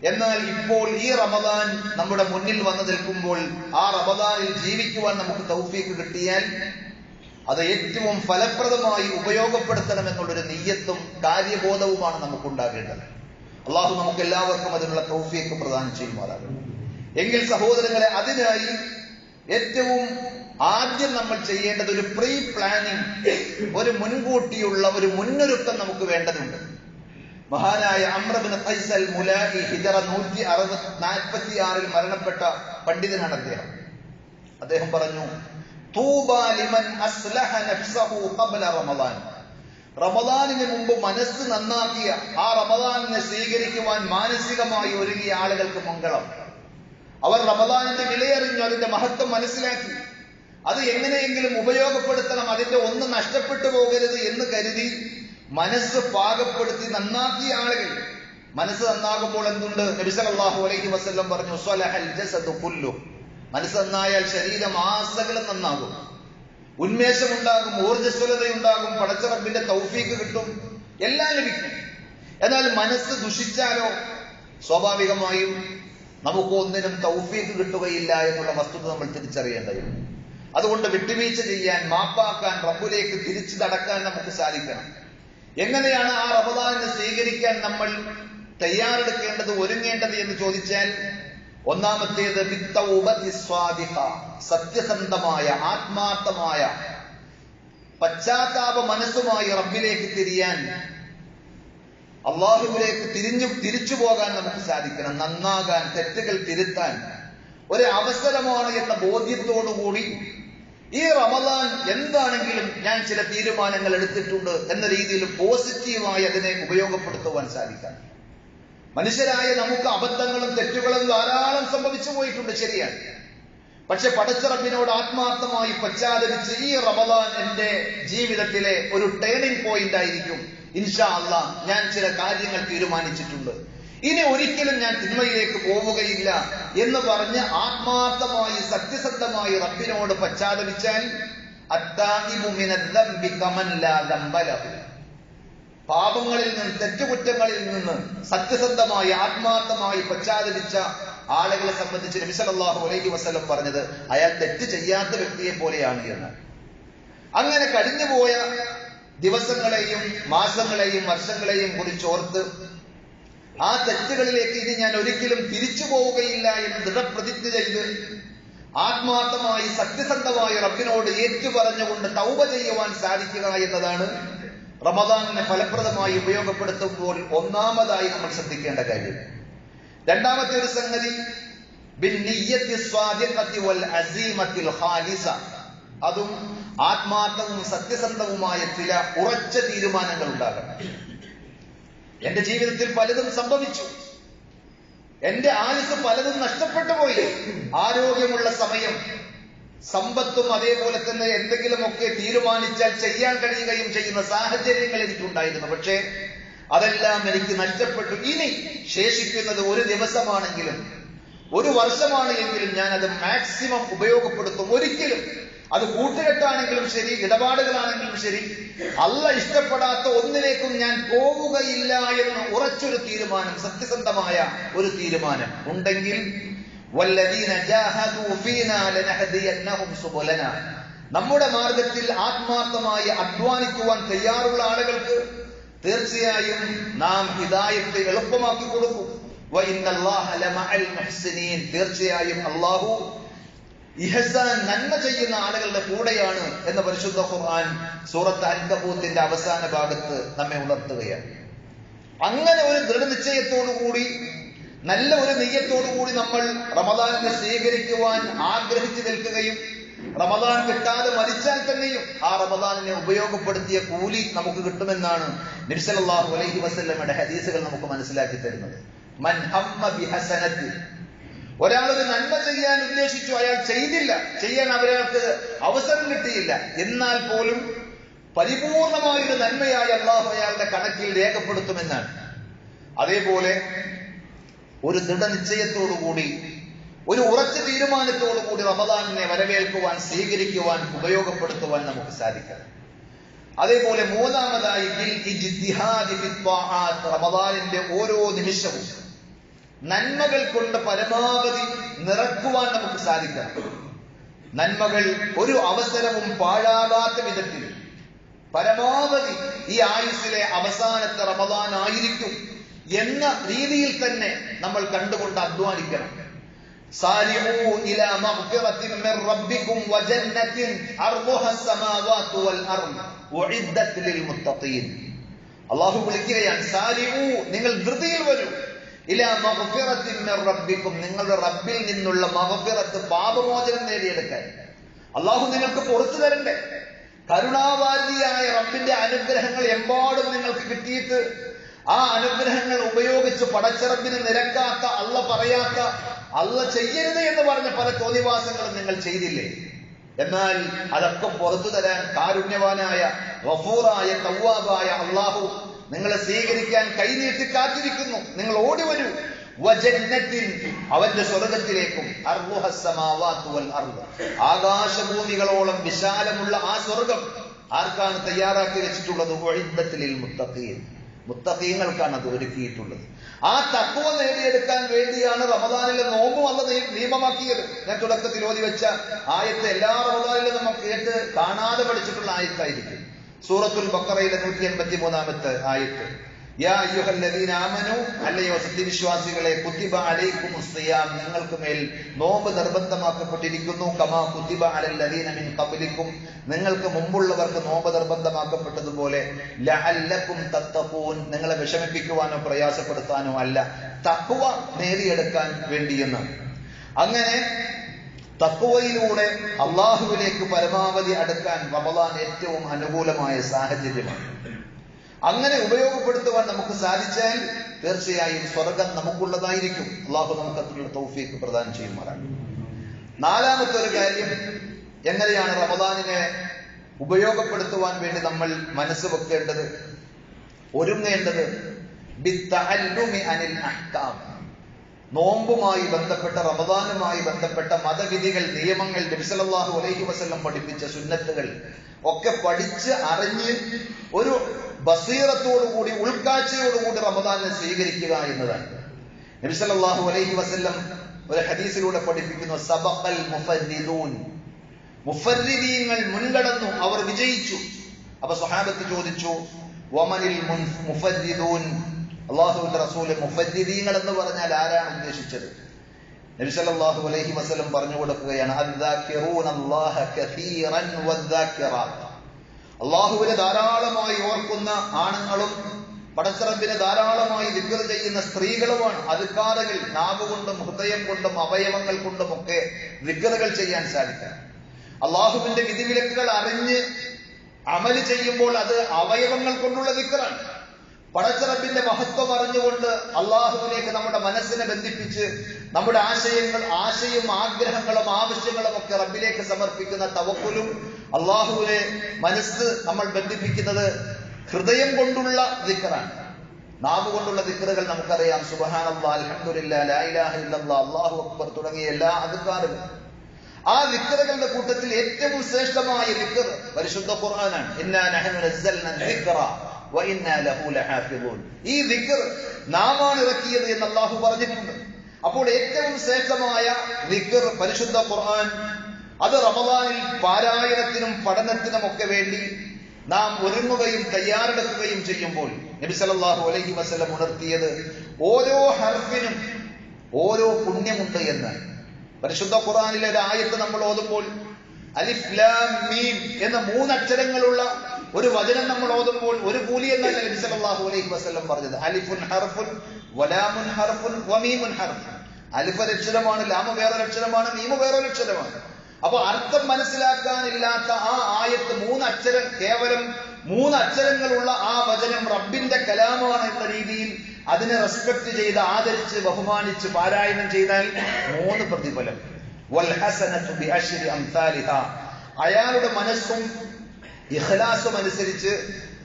എന്നാൽ ഇപ്പോൾ ഈ റമദാൻ നമ്മുടെ മുന്നിൽ വന്നു നിൽക്കുമ്പോൾ ആ റമദാനിൽ ജീവിക്കുവാൻ നമുക്ക് തൗഫീഖ് കിട്ടിയാൽ അത് ഏറ്റവും ഫലപ്രദമായി ഉപയോഗപ്പെടുത്തണമെന്നുള്ളൊരു നിയ്യത്തും കാര്യബോധവുമാണ് നമുക്കുണ്ടാകേണ്ടത്. അള്ളാഹു നമുക്ക് എല്ലാവർക്കും അതിനുള്ള തൗഫീഖ് പ്രദാനം ചെയ്യുമാറാകട്ടെ. എങ്കിൽ സഹോദരങ്ങളെ, അതിനായി ഏറ്റവും ആദ്യം നമ്മൾ ചെയ്യേണ്ടത് ഒരു പ്രീ പ്ലാനിങ്, ഒരു മുൻകൂട്ടിയുള്ള ഒരു മുന്നൊരുക്കം നമുക്ക് വേണ്ടതുണ്ട്. മഹാനായ അംർ ഇബ്നു ഖൈസ് അൽ മുലാഇ ഹിജറ 146 മരണപ്പെട്ട പണ്ഡിതനാണ് അദ്ദേഹം. അദ്ദേഹം പറഞ്ഞു, തൂബാ ലിമൻ അസ്ലഹ നഫ്സഹു ഖബ്ല റമദാൻ, റമദാനിന് മുമ്പ് മനസ്സ് നന്നാക്കിയ, ആ റമദാനിനെ സ്വീകരിക്കുവാൻ മാനസികമായി ഒരുങ്ങിയ ആളുകൾക്ക് മംഗളം. അവർ റമദാനിന്റെ വിലയറിഞ്ഞു, അതിന്റെ മഹത്വം മനസ്സിലാക്കി, അത് എങ്ങനെയെങ്കിലും ഉപയോഗപ്പെടുത്തണം, അതിന്റെ ഒന്ന് നഷ്ടപ്പെട്ടു പോകരുത് എന്ന് കരുതി മനസ്സ് പാകപ്പെടുത്തി നന്നാക്കിയ ആളുകൾ. മനസ്സ് നന്നാകുമ്പോൾ എന്തുണ്ട്? നബി സല്ലല്ലാഹു അലൈഹി വസല്ലം പറഞ്ഞു, സ്വലഹൽ ജസദു കുല്ലു, മനസ്സ് നന്നായാൽ ശരീരം ആസകലം നന്നാകും, ഉന്മേഷമുണ്ടാകും, ഊർജ്ജസ്വലതയുണ്ടാകും, പടച്ച റബ്ബിന്റെ തൗഫീഖ് കിട്ടും, എല്ലാം ലഭിക്കും. എന്നാൽ മനസ്സ് ദുഷിച്ചാലോ സ്വാഭാവികമായും നമുക്ക് ഒന്നിനും തൗഫീഖ് കിട്ടുകയില്ല എന്നുള്ള വസ്തുത നമ്മൾ തിരിച്ചറിയേണ്ടതുണ്ട്. അതുകൊണ്ട് വിട്ടുവീഴ്ച ചെയ്യാൻ, മാപ്പാക്കാൻ, റബ്ബിലേക്ക് തിരിച്ചു നടക്കാൻ നമുക്ക് സാധിക്കണം. എങ്ങനെയാണ് ആ റമദാനിനെ സ്വീകരിക്കാൻ നമ്മൾ തയ്യാറെടുക്കേണ്ടത്, ഒരുങ്ങേണ്ടത് എന്ന് ചോദിച്ചാൽ, ഒന്നാമത്തേത് ബിത്തൗബത്തി സ്വാദിഖ, സത്യസന്ധമായ, ആത്മാർത്ഥമായ, പശ്ചാത്താപ മനസ്സുമായി റബ്ബിലേക്ക് തിരിയാൻ, അള്ളാഹുവിലേക്ക് തിരിച്ചു പോകാൻ നമുക്ക് സാധിക്കണം. നന്നാകാൻ, തെറ്റുകൾ തിരുത്താൻ ഒരു അവസരമാണ് എന്ന ബോധ്യത്തോടുകൂടി ഈ റമദാൻ എന്താണെങ്കിലും ഞാൻ ചില തീരുമാനങ്ങൾ എടുത്തിട്ടുണ്ട് എന്ന രീതിയിൽ പോസിറ്റീവായി അതിനെ ഉപയോഗപ്പെടുത്തുവാൻ സാധിക്കാം. മനുഷ്യരായ നമുക്ക് അബദ്ധങ്ങളും തെറ്റുകളും ധാരാളം സംഭവിച്ചു പോയിട്ടുണ്ട്, ശരിയാണ്. പക്ഷെ പടച്ച റബ്ബിനോട് ആത്മാർത്ഥമായി പശ്ചാത്തപിച്ച് ഈ റമദാൻ എന്റെ ജീവിതത്തിലെ ഒരു ടേണിംഗ് പോയിന്റ് ആയിരിക്കും, ഇൻഷാ അല്ലാഹ് ഞാൻ ചില കാര്യങ്ങൾ തീരുമാനിച്ചിട്ടുണ്ട്, ഇനി ഒരിക്കലും ഞാൻ തിന്മയിലേക്ക് പോവുകയില്ല എന്ന് പറഞ്ഞ് ആത്മാർത്ഥമായി സത്യസന്ധമായി റബ്ബിനോട് പശ്ചാത്തപിച്ചാൽ, അത്താഇബു മിനദ്ദംബി കമൻ ലാ ദംബ ലഹു, പാപങ്ങളിൽ നിന്ന്, തെറ്റുകുറ്റങ്ങളിൽ നിന്ന് സത്യസന്ധമായി ആത്മാർത്ഥമായി പശ്ചാത്തപിച്ച ആളുകളെ സംബന്ധിച്ച് നബി സല്ലല്ലാഹു അലൈഹി വസല്ലം പറഞ്ഞത്, അയാൾ തെറ്റ് ചെയ്യാത്ത വ്യക്തിയെ പോലെയാണ് എന്ന്. അങ്ങനെ കഴിഞ്ഞുപോയ ദിവസങ്ങളെയും മാസങ്ങളെയും വർഷങ്ങളെയും കുറിച്ചോർത്ത് ആ തെറ്റുകളിലേക്ക് ഇനി ഞാൻ ഒരിക്കലും തിരിച്ചു പോവുകയില്ല എന്ന് ദൃഢപ്രതിജ്ഞ ചെയ്ത് ആത്മാർത്ഥമായി സത്യസന്ധമായി റബ്ബിനോട് ഏറ്റുപറഞ്ഞുകൊണ്ട് തൗബ ചെയ്യുവാൻ സാധിക്കുക എന്നതാണ് റമദാനിനെ ഫലപ്രദമായി ഉപയോഗപ്പെടുത്തുമ്പോൾ ഒന്നാമതായി നമ്മൾ ശ്രദ്ധിക്കേണ്ട കാര്യം. രണ്ടാമത്തെ ഒരു സംഗതി ബിന്നിയ്യത്തി സ്വാദിഖത്തി വൽ അസീമത്തിൽ ഖാലിസ, അതും ആത്മാർത്ഥവും സത്യസന്ധവുമായ ചില ഉറച്ച തീരുമാനങ്ങൾ ഉണ്ടാകണം. എന്റെ ജീവിതത്തിൽ പലതും സംഭവിച്ചു, എന്റെ ആയുസ് പലതും നഷ്ടപ്പെട്ടു പോയി. ആരോഗ്യമുള്ള സമയം, സമ്പത്തും അതേപോലെ തന്നെ എന്തെങ്കിലുമൊക്കെ തീരുമാനിച്ചാൽ ചെയ്യാൻ കഴിയുകയും ചെയ്യുന്ന സാഹചര്യങ്ങൾ എനിക്കുണ്ടായിരുന്നു. പക്ഷേ അതെല്ലാം എനിക്ക് നഷ്ടപ്പെട്ടു. ഇനി ശേഷിക്കുന്നത് ഒരു ദിവസമാണെങ്കിലും ഒരു വർഷമാണ് എങ്കിലും ഞാൻ അത് മാക്സിമം ഉപയോഗപ്പെടുത്തും. ഒരിക്കലും അത് കൂട്ടുകെട്ടാണെങ്കിലും ശരി, ഇടപാടുകളാണെങ്കിലും ശരി, അല്ലാഹ് ഇഷ്ടപ്പെടാത്ത ഒന്നിലേക്കും ഞാൻ പോവുകയില്ല എന്ന് ഉറച്ചൊരു തീരുമാനം, സത്യസന്ധമായ ഒരു തീരുമാനം ഉണ്ടെങ്കിൽ, വല്ലദീന ജാഹദൂ ഫീനാ ലനഹദിയന്നഹും സുബുലനാ, നമ്മുടെ മാർഗത്തിൽ ആത്മാർത്ഥമായി അധ്വാനിക്കുവാൻ തയ്യാറുള്ള ആളുകൾക്ക് തീർച്ചയായും നാം ഹിദായത്ത് എളുപ്പമാക്കി കൊടുക്കും. വഇന്നല്ലാഹ ലമഅൽ മുഹ്സിനീൻ, തീർച്ചയായും അല്ലാഹു ഇഹ്സാൻ നന്മ ചെയ്യുന്ന ആളുകളുടെ കൂടെയാണ് എന്ന് പരിശുദ്ധ ഖുർആൻ സൂറത്ത് അൻകബൂത്തിന്റെ അവസാന ഭാഗത്ത് നമ്മെ ഉണർത്തുകയാണ്. അങ്ങനെ ഒരു ദൃഢനിശ്ചയത്തോടു കൂടി, നല്ല ഒരു നെയ്യത്തോടു കൂടി നമ്മൾ റമദാനിനെ സ്വീകരിക്കുവാൻ ആഗ്രഹിച്ചു നിൽക്കുകയും റമദാൻ കിട്ടാതെ മരിച്ചാൽ തന്നെയും ആ റമദാനിനെ ഉപയോഗപ്പെടുത്തിയ കൂലി നമുക്ക് കിട്ടുമെന്നാണ് നബി സല്ലല്ലാഹു അലൈഹി വസല്ലമയുടെ ഹദീസുകൾ നമുക്ക് മനസ്സിലാക്കി തരുന്നത്. മൻ ഹമ്മ ബിഹസനത്തി, ഒരാളൊരു നന്മ ചെയ്യാൻ ഉദ്ദേശിച്ചു, അയാൾ ചെയ്തില്ല, ചെയ്യാൻ അവർക്ക് അവസരം കിട്ടിയില്ല, എന്നാൽ പോലും പരിപൂർണമായൊരു നന്മയായി അല്ലാഹു അയാളുടെ കണക്കിൽ രേഖപ്പെടുത്തുമെന്നാണ്. അതേപോലെ ഒരു ദൃഢനിശ്ചയത്തോടുകൂടി, ഒരു ഉറച്ച തീരുമാനത്തോടുകൂടി റമദാനിനെ വരവേൽക്കുവാൻ, സ്വീകരിക്കുവാൻ, ഉപയോഗപ്പെടുത്തുവാൻ നമുക്ക് സാധിക്കണം. അതേപോലെ മൂന്നാമതായി ബിൽ ഇജ്തിഹാദി ഫിത്വാഅത്ത്, റമദാനിന്റെ ഓരോ നിമിഷവും നന്മകൾ കൊണ്ട് പരമാവധി നിറക്കുവാൻ നമുക്ക് സാധിക്കണം. നന്മകൾ ഒരു അവസരവും പാഴാകാത്ത വിധത്തിൽ പരമാവധി ഈ ആയുസ്സിലെ അവസാനത്തെ റമദാൻ ആയിരിക്കും എന്ന രീതിയിൽ തന്നെ നമ്മൾ കണ്ടുകൊണ്ട് അധ്വാനിക്കണം. സാരിഊ ഇലാ മഗ്ഫിറത്തിൻ മിർ റബ്ബികും വജന്നത്തിൻ അർദുഹ അസ്സമാവാതു വൽ അർദ് ഉഇദ്ദത് ലിൽ മുത്തഖീൻ. അല്ലാഹു വിളിക്കുകയാണ്, സാരിഊ, നിങ്ങൾ ധൃതിയിൽ വരൂ, ഇലാ മഗ്ഫിറത്തിൻ മിർ റബ്ബികും, നിങ്ങളുടെ റബ്ബിൽ നിന്നുള്ള മഗ്ഫിറത്ത്, പാപമോചനം നേടിയെടുക്കാൻ. അല്ലാഹു നിങ്ങൾക്ക് പുറത്തു തരണ്ടേ? കരുണാവാരിയായ റബ്ബിന്റെ അനുഗ്രഹങ്ങൾ എമ്പാടും നിങ്ങൾക്ക് കിട്ടിയിട്ട് ആ അനുഗ്രഹങ്ങൾ ഉപയോഗിച്ച് പടച്ചറബിന് നിരക്കാത്ത, അള്ള പറയാത്ത, അള്ള ചെയ്യരുത് എന്ന് പറഞ്ഞ പല തോന്നിവാസങ്ങളും നിങ്ങൾ ചെയ്തില്ലേ? എന്നാൽ അതൊക്കെ പുറത്തു തരാൻ കാരുണ്യവാനായ, ഗഫൂറായ, തവ്വാബായ അള്ളാഹു നിങ്ങളെ സ്വീകരിക്കാൻ കൈനീട്ടി കാത്തിരിക്കുന്നു. നിങ്ങൾ ഓടി വരൂ, വജന്നത്തിൻ, അവന്റെ സ്വർഗത്തിലേക്കും, അർദുഹ അസ്സമാവാതു വൽ അർദ്, ആകാശഭൂമികളോളം വിശാലമുള്ള ആ സ്വർഗം ആർക്കാണ് തയ്യാറാക്കി വെച്ചിട്ടുള്ളത്? ഉഇദ്ദത് ലിൽ മുത്തഖീൻ, മുത്തഖീങ്ങൾക്കാണ് അത് ഒരുക്കിയിട്ടുള്ളത്. ആ തഖ്വ നേടിയെടുക്കാൻ വേണ്ടിയാണ് റമദാനിലെ നോമ്പും അല്ല നിയമമാക്കിയത്. ഞാൻ തുടക്കത്തിൽ ഓതി വെച്ച ആയത്ത് എല്ലാ റമദാനിലും നമ്മൾ കേട്ട് കാണാതെ പഠിച്ചിട്ടുള്ള ആയത്തായിരിക്കും. സൂറത്തുൽ ബഖറയിലെ 183-ാമത്തെ ആയത്ത്. യാ അയ്യുഹല്ലദീന ആമനു, അല്ലയോ സത്യവിശ്വാസികളെ, കുത്തിബ അലൈക്കുമുസ് സിയാം, നിങ്ങൾക്ക് മേൽ നോമ്പ് നിർബന്ധമാക്കപ്പെട്ടിരിക്കുന്നു. കമാ കുത്തിബ അലല്ലദീന മിൻ ഖബ്ലിക്കും, നിങ്ങൾക്ക് മുമ്പുള്ളവർക്ക് നോമ്പ് നിർബന്ധമാക്കപ്പെട്ടതുപോലെ. ലഅല്ലക്കും തത്തഖൂൻ, നിങ്ങളെ വിഷമിപ്പിക്കുവാനോ പ്രയാസപ്പെടുത്താനോ അല്ല, തഖ്വ നേടിയെടുക്കാൻ വേണ്ടിയെന്ന്. അങ്ങനെ തഖ്വയിലൂടെ അള്ളാഹുവിലേക്ക് പരമാവധി അടുക്കാൻ റമദാൻ ഏറ്റവും അനുകൂലമായ സാഹചര്യമാണ്. അങ്ങനെ ഉപയോഗപ്പെടുത്തുവാൻ നമുക്ക് സാധിച്ചാൽ തീർച്ചയായും സ്വർഗം നമുക്കുള്ളതായിരിക്കും. അള്ളാഹു നമുക്ക് അതിനുള്ള തൗഫീഖ് പ്രദാനം ചെയ്യുമാറാണ്. നാലാമത്തെ ഒരു കാര്യം, എങ്ങനെയാണ് റമദാനിനെ ഉപയോഗപ്പെടുത്തുവാൻ വേണ്ടി നമ്മൾ മനസ്സ് വെക്കേണ്ടത്, ഒരുങ്ങേണ്ടത്? ബിത്തഅല്ലുമി അനിൽ അഹ്കാം, നോമ്പുമായി ബന്ധപ്പെട്ട, റമദാനുമായി ബന്ധപ്പെട്ട മതവിധികൾ, നിയമങ്ങൾ, നബി സല്ലല്ലാഹു അലൈഹി വസല്ലം പഠിപ്പിച്ച സുന്നത്തുകൾ ഒക്കെ പഠിച്ച് അറിഞ്ഞ് ഒരു ബസീറത്തോടുകൂടി, ഉൾക്കാഴ്ചയോടുകൂടി റമദാനിനെ സ്വീകരിക്കുക എന്നതാണ്. നബി സല്ലല്ലാഹു അലൈഹി വസല്ലം ഒരു ഹദീസിലൂടെ പഠിപ്പിക്കുന്നു, സബഖൽ മുഫർരിദൂൻ, മുഫർരിദീങ്ങൾ മുൻകടന്നു, അവർ വിജയിച്ചു. അപ്പൊ സ്വഹാബത്ത് ചോദിച്ചു, വമനിൽ മുഫർരിദൂൻ, അല്ലാഹുവിന്റെ റസൂലെ, മുഫർരിദീങ്ങൾ എന്ന് പറഞ്ഞാൽ ആരാണ് ഉദ്ദേശിച്ചത്? നബി സല്ലല്ലാഹു അലൈഹി വസല്ലം പറഞ്ഞു കൊടുക്കുകയാണ്, അദ്ദാകിറൂനല്ലാഹ കസീറൻ വദ്ദാകിറാത്ത്, അല്ലാഹുവിനെ ധാരാളമായി ഓർക്കുന്ന ആണുങ്ങളും പടച്ചറബിനെ ധാരാളമായി ദിക്ർ ചെയ്യുന്ന സ്ത്രീകളുമാണ്. അദ്കാറുകൾ നാവുകൊണ്ടും ഹൃദയം കൊണ്ടും അവയവങ്ങൾ കൊണ്ടും ഒക്കെ ദിക്റുകൾ ചെയ്യാൻ സാധിക്കും. അല്ലാഹുവിന്റെ വിധിവിലക്കുകൾ അറിഞ്ഞ് അമല് ചെയ്യുമ്പോൾ അത് അവയവങ്ങൾ കൊണ്ടുള്ള ദിക്റാണ്. പടച്ചറബിന്റെ മഹത്വം അറിഞ്ഞുകൊണ്ട് അള്ളാഹുവിലേക്ക് നമ്മുടെ മനസ്സിനെ ബന്ധിപ്പിച്ച് നമ്മുടെ ആശയും ആഗ്രഹങ്ങളും ആവശ്യങ്ങളും ഒക്കെ റബ്ബിലേക്ക് സമർപ്പിക്കുന്ന തവക്കുലും, അള്ളാഹുവിനെ മനസ്സ് നമ്മൾ ബന്ധിപ്പിക്കുന്നത് ഹൃദയം കൊണ്ടുള്ള ദിക്റാണ്. നാവ് കൊണ്ടുള്ള ദിക്റുകൾ നമുക്കറിയാം, സുബ്ഹാനല്ലാഹ്, അൽഹംദുലില്ലാഹ്, ലാ ഇലാഹ ഇല്ലല്ലാഹ്, അല്ലാഹു അക്ബർ തുടങ്ങിയ എല്ലാ അദ്കാറുകളും. ആ ദിക്റുകളുടെ കൂട്ടത്തിൽ ഏറ്റവും ശ്രേഷ്ഠമായ ദിക്ർ പരിശുദ്ധ ഖുർആനാണ്. ഇന്നാ നഹ്നു നസ്സൽനാ ദിക്റ വ ഇന്നാ ലഹു ലഹാഫിളൂൻ. ഈ ദിക്ർ നാമാണ് ഇറക്കിയത് എന്ന് അല്ലാഹു പറഞ്ഞിട്ടുണ്ട്. അപ്പോൾ ഏറ്റവും ശ്രേഷ്ഠമായ ദിക്ർ പരിശുദ്ധ ഖുർആൻ, അത് റമദാനിൽ പാരായണത്തിനും പഠനത്തിനും ഒക്കെ വേണ്ടി നാം ഒരുങ്ങുകയും തയ്യാറെടുക്കുകയും ചെയ്യുമ്പോൾ നബി സല്ലല്ലാഹു അലൈഹി വസല്ലം ഉണർത്തിയത് ഓരോ ഹർഫിനും ഓരോ പുണ്യമുണ്ട് എന്ന്. പരിശുദ്ധ ഖുർആനിലെ ഒരു ആയത്ത് നമ്മൾ ഓതുമ്പോൾ അലിഫ് ലാം മീം എന്ന 3 അക്ഷരങ്ങളുള്ള ഒരു വചനം നമ്മൾ ഓതുമ്പോൾ ഒരു കൂലി എന്നല്ല നബി സല്ലല്ലാഹു അലൈഹി വസല്ലം പറഞ്ഞത്. അലിഫുൻ ഹർഫുൻ വലാമുൻ ഹർഫുൻ വമീമുൻ ഹർഫുൻ. അലിഫ് ഒരു അക്ഷരമാണ്, ലാമ് വേറൊരു അക്ഷരമാണ്, മീമ് വേറൊരു അക്ഷരമാണ്. അപ്പൊ അർത്ഥം മനസ്സിലാക്കാനില്ലാത്ത ആ ആയത്ത് 3 അക്ഷരം, കേവലം 3 അക്ഷരങ്ങളുള്ള ആ വചനം റബ്ബിന്റെ കലാമാണ് എന്ന രീതിയിൽ അതിനെ റെസ്പെക്ട് ചെയ്ത് ആദരിച്ച് ബഹുമാനിച്ച് പാരായണം ചെയ്താൽ 3 പ്രതിഫലം. വൽ ഹസനതു ബിഅശ്രി അംസാലിഹാ. അയാളുടെ മനസ്സും ഇഖ്ലാസും അനുസരിച്ച്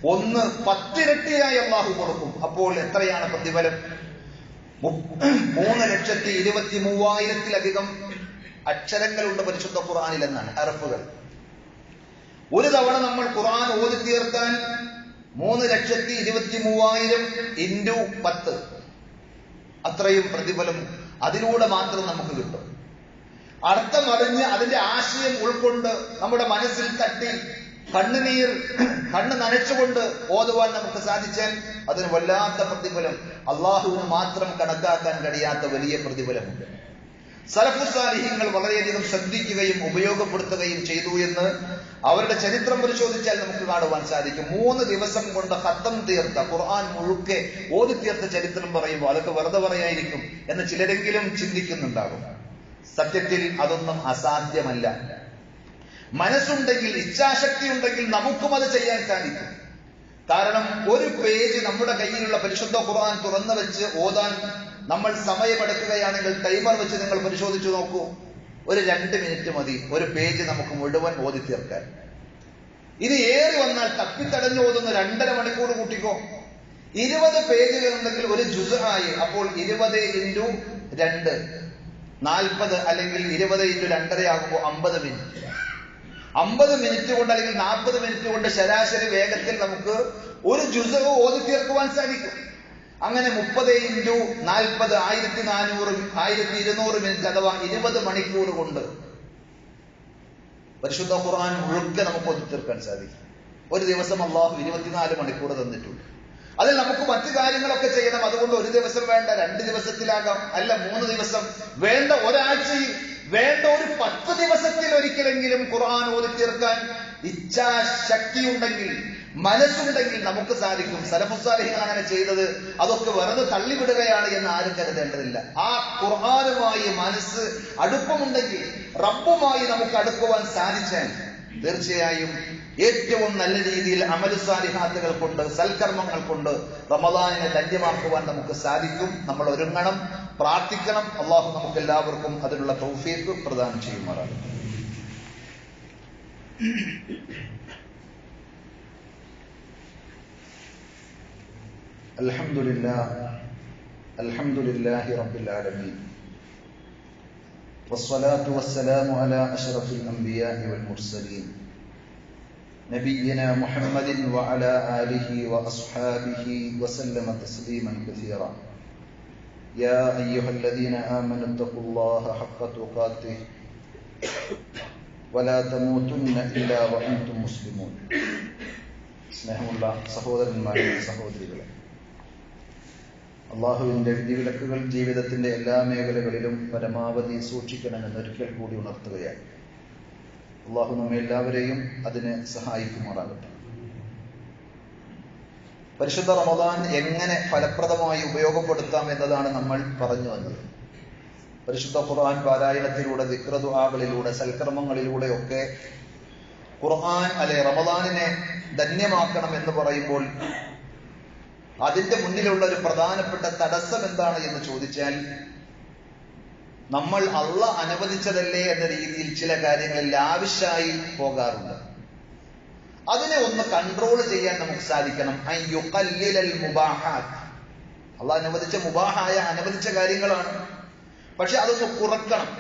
10 ഇരട്ടിയായി അല്ലാഹു കൊടുക്കും. അപ്പോൾ എത്രയാണ് പ്രതിഫലം? 3,23,000-ത്തിലധികം അക്ഷരങ്ങളുണ്ട് പരിശുദ്ധ ഖുർആനിൽ എന്നാണ്, ഹർഫുകൾ. ഒരു തവണ നമ്മൾ ഖുർആൻ ഓതി തീർത്താൽ 3,23,000 ഇൻറ്റു 10 അത്രയും പ്രതിഫലം അതിലൂടെ മാത്രം നമുക്ക് കിട്ടും. അർത്ഥം അറിഞ്ഞ് അതിന്റെ ആശയം ഉൾക്കൊണ്ട് നമ്മുടെ മനസ്സിൽ തട്ടി കണ്ണ് നനച്ചുകൊണ്ട് ഓതുവാൻ നമുക്ക് സാധിച്ചാൽ അതിന് വല്ലാത്ത പ്രതിഫലം, അള്ളാഹുവിന് മാത്രം കണക്കാക്കാൻ കഴിയാത്ത വലിയ പ്രതിഫലമുണ്ട്. സലഫു സാലിഹ്യങ്ങൾ വളരെയധികം ശ്രദ്ധിക്കുകയും ഉപയോഗപ്പെടുത്തുകയും ചെയ്തു എന്ന് അവരുടെ ചരിത്രം പരിശോധിച്ചാൽ നമുക്ക് കാണുവാൻ സാധിക്കും. 3 ദിവസം കൊണ്ട് ഖത്തം തീർത്ത, ഖുർആൻ മുഴുക്കെ ഓതി തീർത്ത ചരിത്രം പറയുമ്പോൾ അതൊക്കെ വെറുതെ പറയായിരിക്കും എന്ന് ചിലരെങ്കിലും ചിന്തിക്കുന്നുണ്ടാകും. സത്യത്തിൽ അതൊന്നും അസാധ്യമല്ല. മനസ്സുണ്ടെങ്കിൽ, ഇച്ഛാശക്തി ഉണ്ടെങ്കിൽ നമുക്കും അത് ചെയ്യാൻ സാധിക്കും. കാരണം ഒരു പേജ് നമ്മുടെ കയ്യിലുള്ള പരിശുദ്ധ ഖുർആൻ തുറന്നു വെച്ച് ഓതാൻ നമ്മൾ സമയമെടുക്കുകയാണെങ്കിൽ ടൈമർ വെച്ച് നിങ്ങൾ പരിശോധിച്ചു നോക്കൂ. ഒരു 2 മിനിറ്റ് മതി ഒരു പേജ് നമുക്ക് മുഴുവൻ ഓതി തീർക്കാൻ. ഇത് ഏറി വന്നാൽ തപ്പിത്തടഞ്ഞു ഓതുന്ന 2.5 മണിക്കൂർ കൂട്ടിക്കോ. 20 പേജുകൾ ഉണ്ടെങ്കിൽ ഒരു ജുസ് ആയി. അപ്പോൾ 20 ഇൻറ്റു 2 40, അല്ലെങ്കിൽ 20 ഇൻറ്റു 2.5 ആകുമ്പോൾ 50 മിനിറ്റ്. 50 മിനിറ്റ് കൊണ്ട് അല്ലെങ്കിൽ 40 മിനിറ്റ് കൊണ്ട് ശരാശരി വേഗത്തിൽ നമുക്ക് ഒരു ജുസ് ഓതി തീർക്കുവാൻ സാധിക്കും. അങ്ങനെ 30 ഇൻറ്റു 40 1400 മിനിറ്റ് അഥവാ 20 മണിക്കൂർ കൊണ്ട് പരിശുദ്ധ ഖുർആൻ മുഴുക്കെ നമുക്ക് ഓതി തീർക്കാൻ സാധിക്കും. ഒരു ദിവസം അള്ളാഹു 24 മണിക്കൂർ തന്നിട്ടുണ്ട്. അതിൽ നമുക്ക് മറ്റു കാര്യങ്ങളൊക്കെ ചെയ്യണം. അതുകൊണ്ട് ഒരു ദിവസം വേണ്ട, 2 ദിവസത്തിലാകാം, അല്ല 3 ദിവസം വേണ്ട, ഒരാഴ്ചയിൽ വേണ്ട, ഒരു 10 ദിവസത്തിൽ ഒരിക്കലെങ്കിലും ഖുർആൻ ഓതി തീർക്കാൻ ഇച്ഛാശക്തിയുണ്ടെങ്കിൽ, മനസ്സുണ്ടെങ്കിൽ നമുക്ക് സാധിക്കും. സലഫു സാലിഹ്യങ്ങൾ അങ്ങനെ ചെയ്തത് അതൊക്കെ വെറുതെ തള്ളിവിടുകയാണ് എന്ന് ആരും കരുതേണ്ടതില്ല. ആ ഖുർആനുമായി മനസ്സ് അടുപ്പമുണ്ടെങ്കിൽ, റബ്ബുമായി നമുക്ക് അടുക്കുവാൻ സാധിച്ചാൽ തീർച്ചയായും ഏറ്റവും നല്ല രീതിയിൽ അമലു സാലിഹാത്തുകൾ കൊണ്ട്, സൽക്കർമ്മങ്ങൾ കൊണ്ട് റമദാനിനെ ധന്യമാക്കുവാൻ നമുക്ക് സാധിക്കും. നമ്മൾ ഒരുങ്ങണം, പ്രാർത്ഥിക്കണം. അള്ളാഹു നമുക്ക് എല്ലാവർക്കും അതിനുള്ള തൗഫീഖ് പ്രദാനം ചെയ്യുമാറാകട്ടെ. അൽഹംദുലില്ലാഹി റബ്ബിൽ ആലമീൻ വസ്സലാത്തു വസ്സലാമു അലാ അഷ്റഫിൽ അംബിയാഇ വൽ മുർസലീൻ നബിയ്യിനാ മുഹമ്മദിൻ വഅലാ ആലിഹി വഅസ്ഹാബിഹി വസല്ലമ തസ്ലീമൻ കസീറാ. യാ അയ്യുഹല്ലദീന ആമനു തഖുല്ലാഹ ഹഖ്ക തുഖാതിഹി വലാ തമൂതുന്ന ഇല്ലാ വഅൻതും മുസ്ലിമൂൻ. സ്നേഹമുള്ള സഹോദരന്മാരെ, സഹോദരികളെ, അള്ളാഹുവിന്റെ വിധിവിലക്കുകൾ ജീവിതത്തിന്റെ എല്ലാ മേഖലകളിലും പരമാവധി സൂക്ഷിക്കണമെന്ന് ഒരിക്കൽ കൂടി ഉണർത്തുകയാണ്. അള്ളാഹു നമ്മെ എല്ലാവരെയും അതിന് സഹായിക്കുമാറാകട്ടെ. പരിശുദ്ധ റമദാൻ എങ്ങനെ ഫലപ്രദമായി ഉപയോഗപ്പെടുത്താം എന്നതാണ് നമ്മൾ പറഞ്ഞു വന്നത്. പരിശുദ്ധ ഖുർആൻ പാരായണത്തിലൂടെ, ദിക്ർ ദുആകളിലൂടെ, സൽക്കർമ്മങ്ങളിലൂടെ ഒക്കെ ഖുർആൻ റമദാനിനെ ധന്യമാക്കണം എന്ന് പറയുമ്പോൾ അതിന്റെ മുന്നിലുള്ള ഒരു പ്രധാനപ്പെട്ട തടസ്സം എന്താണ് എന്ന് ചോദിച്ചാൽ, നമ്മൾ അള്ളാഹ് അനുവദിച്ചതല്ലേ എന്ന രീതിയിൽ ചില കാര്യങ്ങളിൽ ലാവിഷായി പോകാറുണ്ട്. അതിനെ ഒന്ന് കൺട്രോൾ ചെയ്യാൻ നമുക്ക് സാധിക്കണം. അള്ളാഹ് അനുവദിച്ച മുബാഹായ അനുവദിച്ച കാര്യങ്ങളാണ്, പക്ഷെ അതൊന്ന് കുറക്കണം.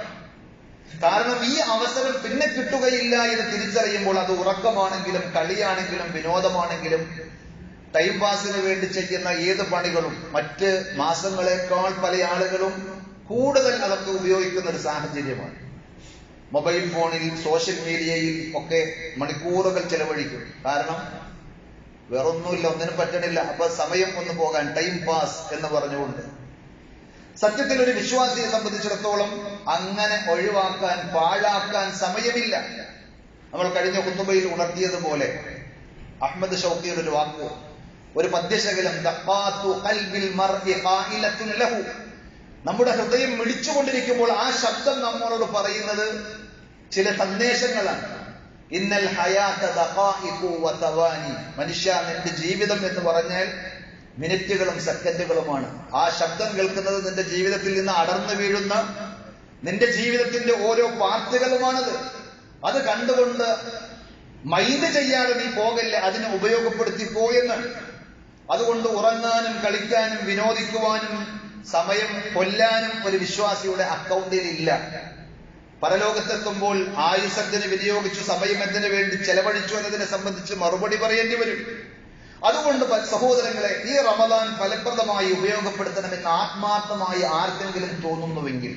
കാരണം ഈ അവസരം പിന്നെ കിട്ടുകയില്ല എന്ന് തിരിച്ചറിയുമ്പോൾ അത് ഉറക്കമാണെങ്കിലും, കളിയാണെങ്കിലും, വിനോദമാണെങ്കിലും, ടൈം പാസിന് വേണ്ടി ചെയ്യുന്ന ഏത് പണികളും മറ്റ് മാസങ്ങളെക്കാൾ പല ആളുകളും കൂടുതൽ അതൊക്കെ ഉപയോഗിക്കുന്ന ഒരു സാഹചര്യമാണ്. മൊബൈൽ ഫോണിൽ, സോഷ്യൽ മീഡിയയിൽ ഒക്കെ മണിക്കൂറുകൾ ചെലവഴിക്കും. കാരണം വേറൊന്നുമില്ല, ഒന്നിനും പറ്റണില്ല. അപ്പൊ സമയം ഒന്ന് പോകാൻ, ടൈം പാസ് എന്ന് പറഞ്ഞുകൊണ്ട്. സത്യത്തിൽ ഒരു വിശ്വാസിയെ സംബന്ധിച്ചിടത്തോളം അങ്ങനെ ഒഴിവാക്കാൻ, പാഴാക്കാൻ സമയമില്ല. നമ്മൾ കഴിഞ്ഞ ഖുതുബയിൽ ഉണർത്തിയതുപോലെ അഹ്മദ് ഷൗക്കിയുടെ ഒരു വാക്ക്, ഒരു പദ്യശകലം, നമ്മുടെ ഹൃദയം മിടിച്ചുകൊണ്ടിരിക്കുമ്പോൾ ആ ശബ്ദം നമ്മളോട് പറയുന്നത് ചില സന്ദേശങ്ങളാണ്. ഇന്നൽ ഹയാത ദഖായിഖു വതവാനി, മനുഷ്യ നിന്റെ ജീവിതം എന്ന് പറഞ്ഞാൽ മിനിറ്റുകളും സെക്കൻഡുകളുമാണ്. ആ ശബ്ദം കേൾക്കുന്നത് നിന്റെ ജീവിതത്തിൽ നിന്ന് അടർന്നു വീഴുന്ന നിന്റെ ജീവിതത്തിന്റെ ഓരോ പാർട്ടുകളുമാണത്. അത് കണ്ടുകൊണ്ട് മൈൻഡ് ചെയ്യാതെ നീ പോകല്ലേ, അതിനെ ഉപയോഗപ്പെടുത്തിപ്പോയെന്ന്. അതുകൊണ്ട് ഉറങ്ങാനും കളിക്കാനും വിനോദിക്കുവാനും സമയം കൊല്ലാനും ഒരു വിശ്വാസിയുടെ അക്കൗണ്ടിൽ ഇല്ല. പരലോകത്തെത്തുമ്പോൾ ആയുസത്തിന് വിനിയോഗിച്ചു, സമയം എന്തിനു വേണ്ടി ചെലവഴിച്ചു എന്നതിനെ സംബന്ധിച്ച് മറുപടി പറയേണ്ടി വരും. അതുകൊണ്ട് സഹോദരങ്ങളെ, ഈ റമദാൻ ഫലപ്രദമായി ഉപയോഗപ്പെടുത്തണമെന്ന് ആത്മാർത്ഥമായി ആർക്കെങ്കിലും തോന്നുന്നുവെങ്കിൽ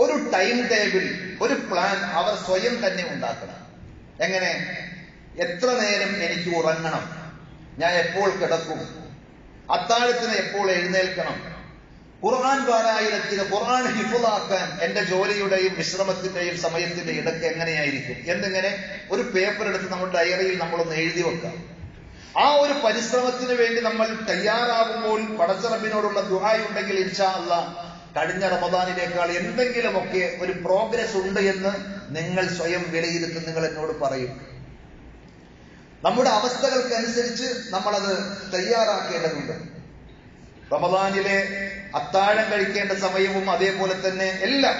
ഒരു ടൈം ടേബിൾ, ഒരു പ്ലാൻ അവർ സ്വയം തന്നെ ഉണ്ടാക്കണം. എങ്ങനെ? എത്ര നേരം എനിക്ക് ഉറങ്ങണം, ഞാൻ എപ്പോൾ കിടക്കും, അത്താഴത്തിന് എപ്പോൾ എഴുന്നേൽക്കണം, ഖുർആൻ പാരായണത്തിന്, ഖുർആൻ ഹിഫ്ളാക്കാൻ എന്റെ ജോലിയുടെയും വിശ്രമത്തിന്റെയും സമയത്തിന്റെ ഇടയ്ക്ക് എങ്ങനെയായിരിക്കും എന്നിങ്ങനെ ഒരു പേപ്പർ എടുത്ത് നമ്മുടെ ഡയറിയിൽ നമ്മളൊന്ന് എഴുതി വെക്കാം. ആ ഒരു പരിശ്രമത്തിന് വേണ്ടി നമ്മൾ തയ്യാറാകുമ്പോൾ പടച്ച റബ്ബിനോടുള്ള ദുആയുണ്ടെങ്കിൽ ഇൻഷാ അല്ലാഹ് കഴിഞ്ഞ റമദാനിനേക്കാൾ എന്തെങ്കിലുമൊക്കെ ഒരു പ്രോഗ്രസ് ഉണ്ട് എന്ന് നിങ്ങൾ സ്വയം വിലയിരുത്തും. നിങ്ങൾ എന്നോട് പറയും. നമ്മുടെ അവസ്ഥകൾക്കനുസരിച്ച് നമ്മളത് തയ്യാറാക്കേണ്ടതുണ്ട്. റമദാനിലെ അത്താഴം കഴിക്കേണ്ട സമയവും അതേപോലെ തന്നെ എല്ലാം,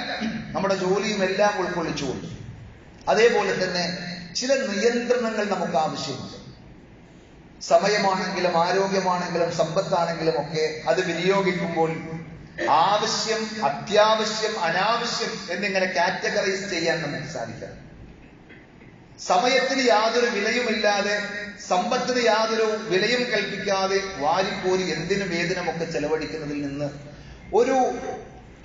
നമ്മുടെ ജോലിയും എല്ലാം ഉൾക്കൊള്ളിച്ചുകൊണ്ട്, അതേപോലെ തന്നെ ചില നിയന്ത്രണങ്ങൾ നമുക്ക് ആവശ്യമുണ്ട്. സമയമാണെങ്കിലും ആരോഗ്യമാണെങ്കിലും സമ്പത്താണെങ്കിലും ഒക്കെ അത് വിനിയോഗിക്കുമ്പോൾ ആവശ്യം, അത്യാവശ്യം, അനാവശ്യം എന്നിങ്ങനെ കാറ്റഗറൈസ് ചെയ്യാൻ നമുക്ക് സാധിക്കണം. സമയത്തിന് യാതൊരു വിലയുമില്ലാതെ, സമ്പത്തിന് യാതൊരു വിലയും കൽപ്പിക്കാതെ വാരിക്കോരി എന്തിനും ഏതിനുമൊക്കെ ചെലവഴിക്കുന്നതിൽ നിന്ന് ഒരു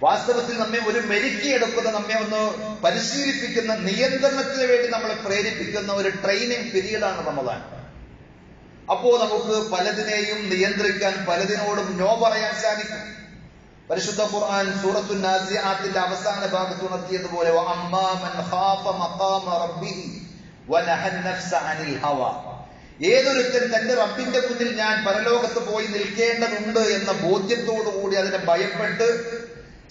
വാസ്തവത്തിൽ നമ്മെ ഒരു മെരുക്കിയെടുക്കുന്ന, നമ്മെ ഒന്ന് പരിശീലിപ്പിക്കുന്ന, നിയന്ത്രണത്തിന് വേണ്ടി നമ്മളെ പ്രേരിപ്പിക്കുന്ന ഒരു ട്രെയിനിങ് പീരീഡാണ് റമദാൻ. അപ്പോ നമുക്ക് പലതിനെയും നിയന്ത്രിക്കാൻ, പലതിനോടും നോ പറയാൻ സാധിക്കും. പരിശുദ്ധ ഖുർആൻ സൂറത്തുൻ നാസിആത്തിന്റെ അവസാന ഭാഗത്ത് ഉണർത്തിയതുപോലെ ഏതൊരുത്തൻ തന്റെ റബ്ബിന്റെ മുന്നിൽ ഞാൻ പരലോകത്ത് പോയി നിൽക്കേണ്ടതുണ്ട് എന്ന ബോധ്യത്തോടുകൂടി അതിനെ ഭയപ്പെട്ട്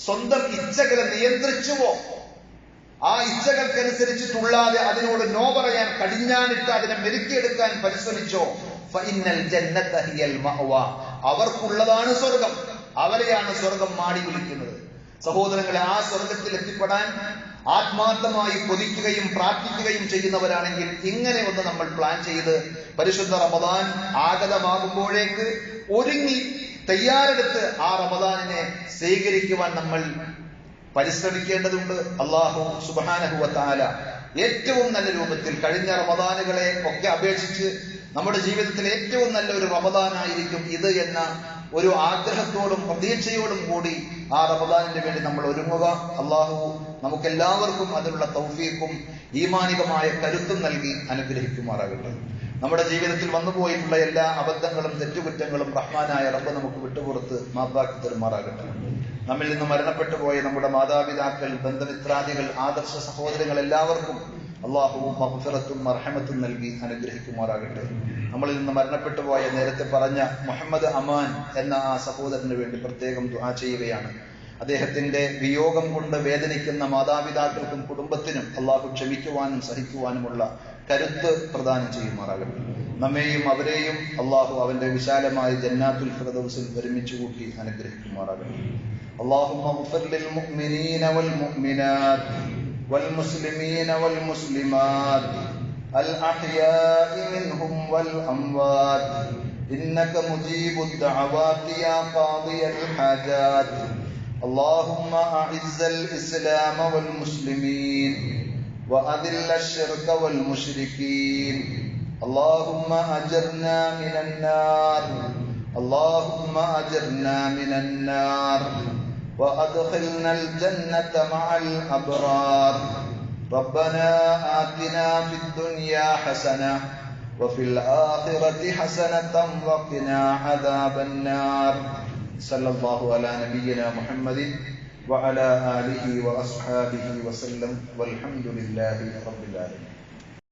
സ്വന്തം ഇച്ഛകളെ നിയന്ത്രിച്ചുവോ, ആ ഇച്ഛകൾക്കനുസരിച്ച് തുള്ളാതെ അതിനോട് നോ പറയാൻ കടിഞ്ഞാണിട്ട് അതിനെ മെരുക്കിയെടുക്കാൻ പരിശ്രമിച്ചോ, ഫഇന്നൽ ജന്നത ഹിയൽ മഅവ, അവർക്കുള്ളതാണ് സ്വർഗം, അവരെയാണ് സ്വർഗം മാടി വിളിക്കുന്നത്. സഹോദരങ്ങളെ, ആ സ്വർഗത്തിൽ എത്തിപ്പെടാൻ ആത്മാർത്ഥമായി കൊതിക്കുകയും പ്രാർത്ഥിക്കുകയും ചെയ്യുന്നവരാണെങ്കിൽ ഇങ്ങനെ ഒന്ന് നമ്മൾ പ്ലാൻ ചെയ്ത് പരിശുദ്ധ റമദാൻ ആഗതമാകുമ്പോഴേക്ക് ഒരുങ്ങി തയ്യാറെടുത്ത് ആ റമദാനിനെ സ്വീകരിക്കുവാൻ നമ്മൾ പരിശ്രമിക്കേണ്ടതുണ്ട്. അല്ലാഹു സുബ്ഹാനഹു വ തആല ഏറ്റവും നല്ല രൂപത്തിൽ കഴിഞ്ഞ റമദാനുകളെ ഒക്കെ അപേക്ഷിച്ച് നമ്മുടെ ജീവിതത്തിൽ ഏറ്റവും നല്ല ഒരു റമദാനായിരിക്കും ഇത് എന്ന ഒരു ആഗ്രഹത്തോടും പ്രതീക്ഷയോടും കൂടി ആ റമദാനിന് വേണ്ടി നമ്മൾ ഒരുങ്ങുക. അല്ലാഹു നമുക്കെല്ലാവർക്കും അതിനുള്ള തൗഫീഖും ഈമാനികമായ കരുത്തും നൽകി അനുഗ്രഹിക്കുമാറാകട്ടെ. നമ്മുടെ ജീവിതത്തിൽ വന്നുപോയിട്ടുള്ള എല്ലാ അബദ്ധങ്ങളും തെറ്റുകുറ്റങ്ങളും റഹ്മാനായ റബ്ബ് നമുക്ക് വിട്ടുപുറത്ത് മാപ്പാക്കി തരുമാറാകട്ടെ. നമ്മിൽ നിന്ന് മരണപ്പെട്ടു പോയ നമ്മുടെ മാതാപിതാക്കൾ, ബന്ധമിത്രാദികൾ, ആദർശ സഹോദരങ്ങൾ എല്ലാവർക്കും അല്ലാഹു മഗ്ഫിറത്തും മർഹമത്തും നൽകി അനുഗ്രഹിക്കുമാറാകട്ടെ. നമ്മളിൽ നിന്ന് മരണപ്പെട്ടു പോയ നേരത്തെ പറഞ്ഞ മുഹമ്മദ് അമാൻ എന്ന ആ സഹോദരന് വേണ്ടി പ്രത്യേകം ദുആ ചെയ്യുകയാണ്. അദ്ദേഹത്തിന്റെ വിയോഗം കൊണ്ട് വേദനിക്കുന്ന മാതാപിതാക്കൾക്കും കുടുംബത്തിനും അല്ലാഹു ക്ഷമിക്കുവാനും സഹിക്കുവാനുമുള്ള കരുത്ത് പ്രദാനം ചെയ്യുമാറാകട്ടെ. നമ്മെയും അവരെയും അല്ലാഹു അവന്റെ വിശാലമായ ജന്നാത്തുൽ ഫിർദൗസിൽ ഒരുമിച്ച് കൂട്ടി അനുഗ്രഹിക്കുമാറാകട്ടെ. اللهم اغفر للمؤمنين والمؤمنات والمسلمين والمسلمات الأحياء منهم والأموات إنك مجيب الدعوات يا قاضي الحاجات. اللهم أعز الإسلام والمسلمين وأذل الشرك والمشركين. اللهم أجرنا من النار، اللهم أجرنا من النار وأدخلنا الجنة مع الأبرار. ربنا آتنا في الدنيا حسنة وفي الآخرة حسنة وقنا عذاب النار. صلى الله على نبينا محمد وعلى آله وأصحابه وسلم والحمد لله رب العالمين.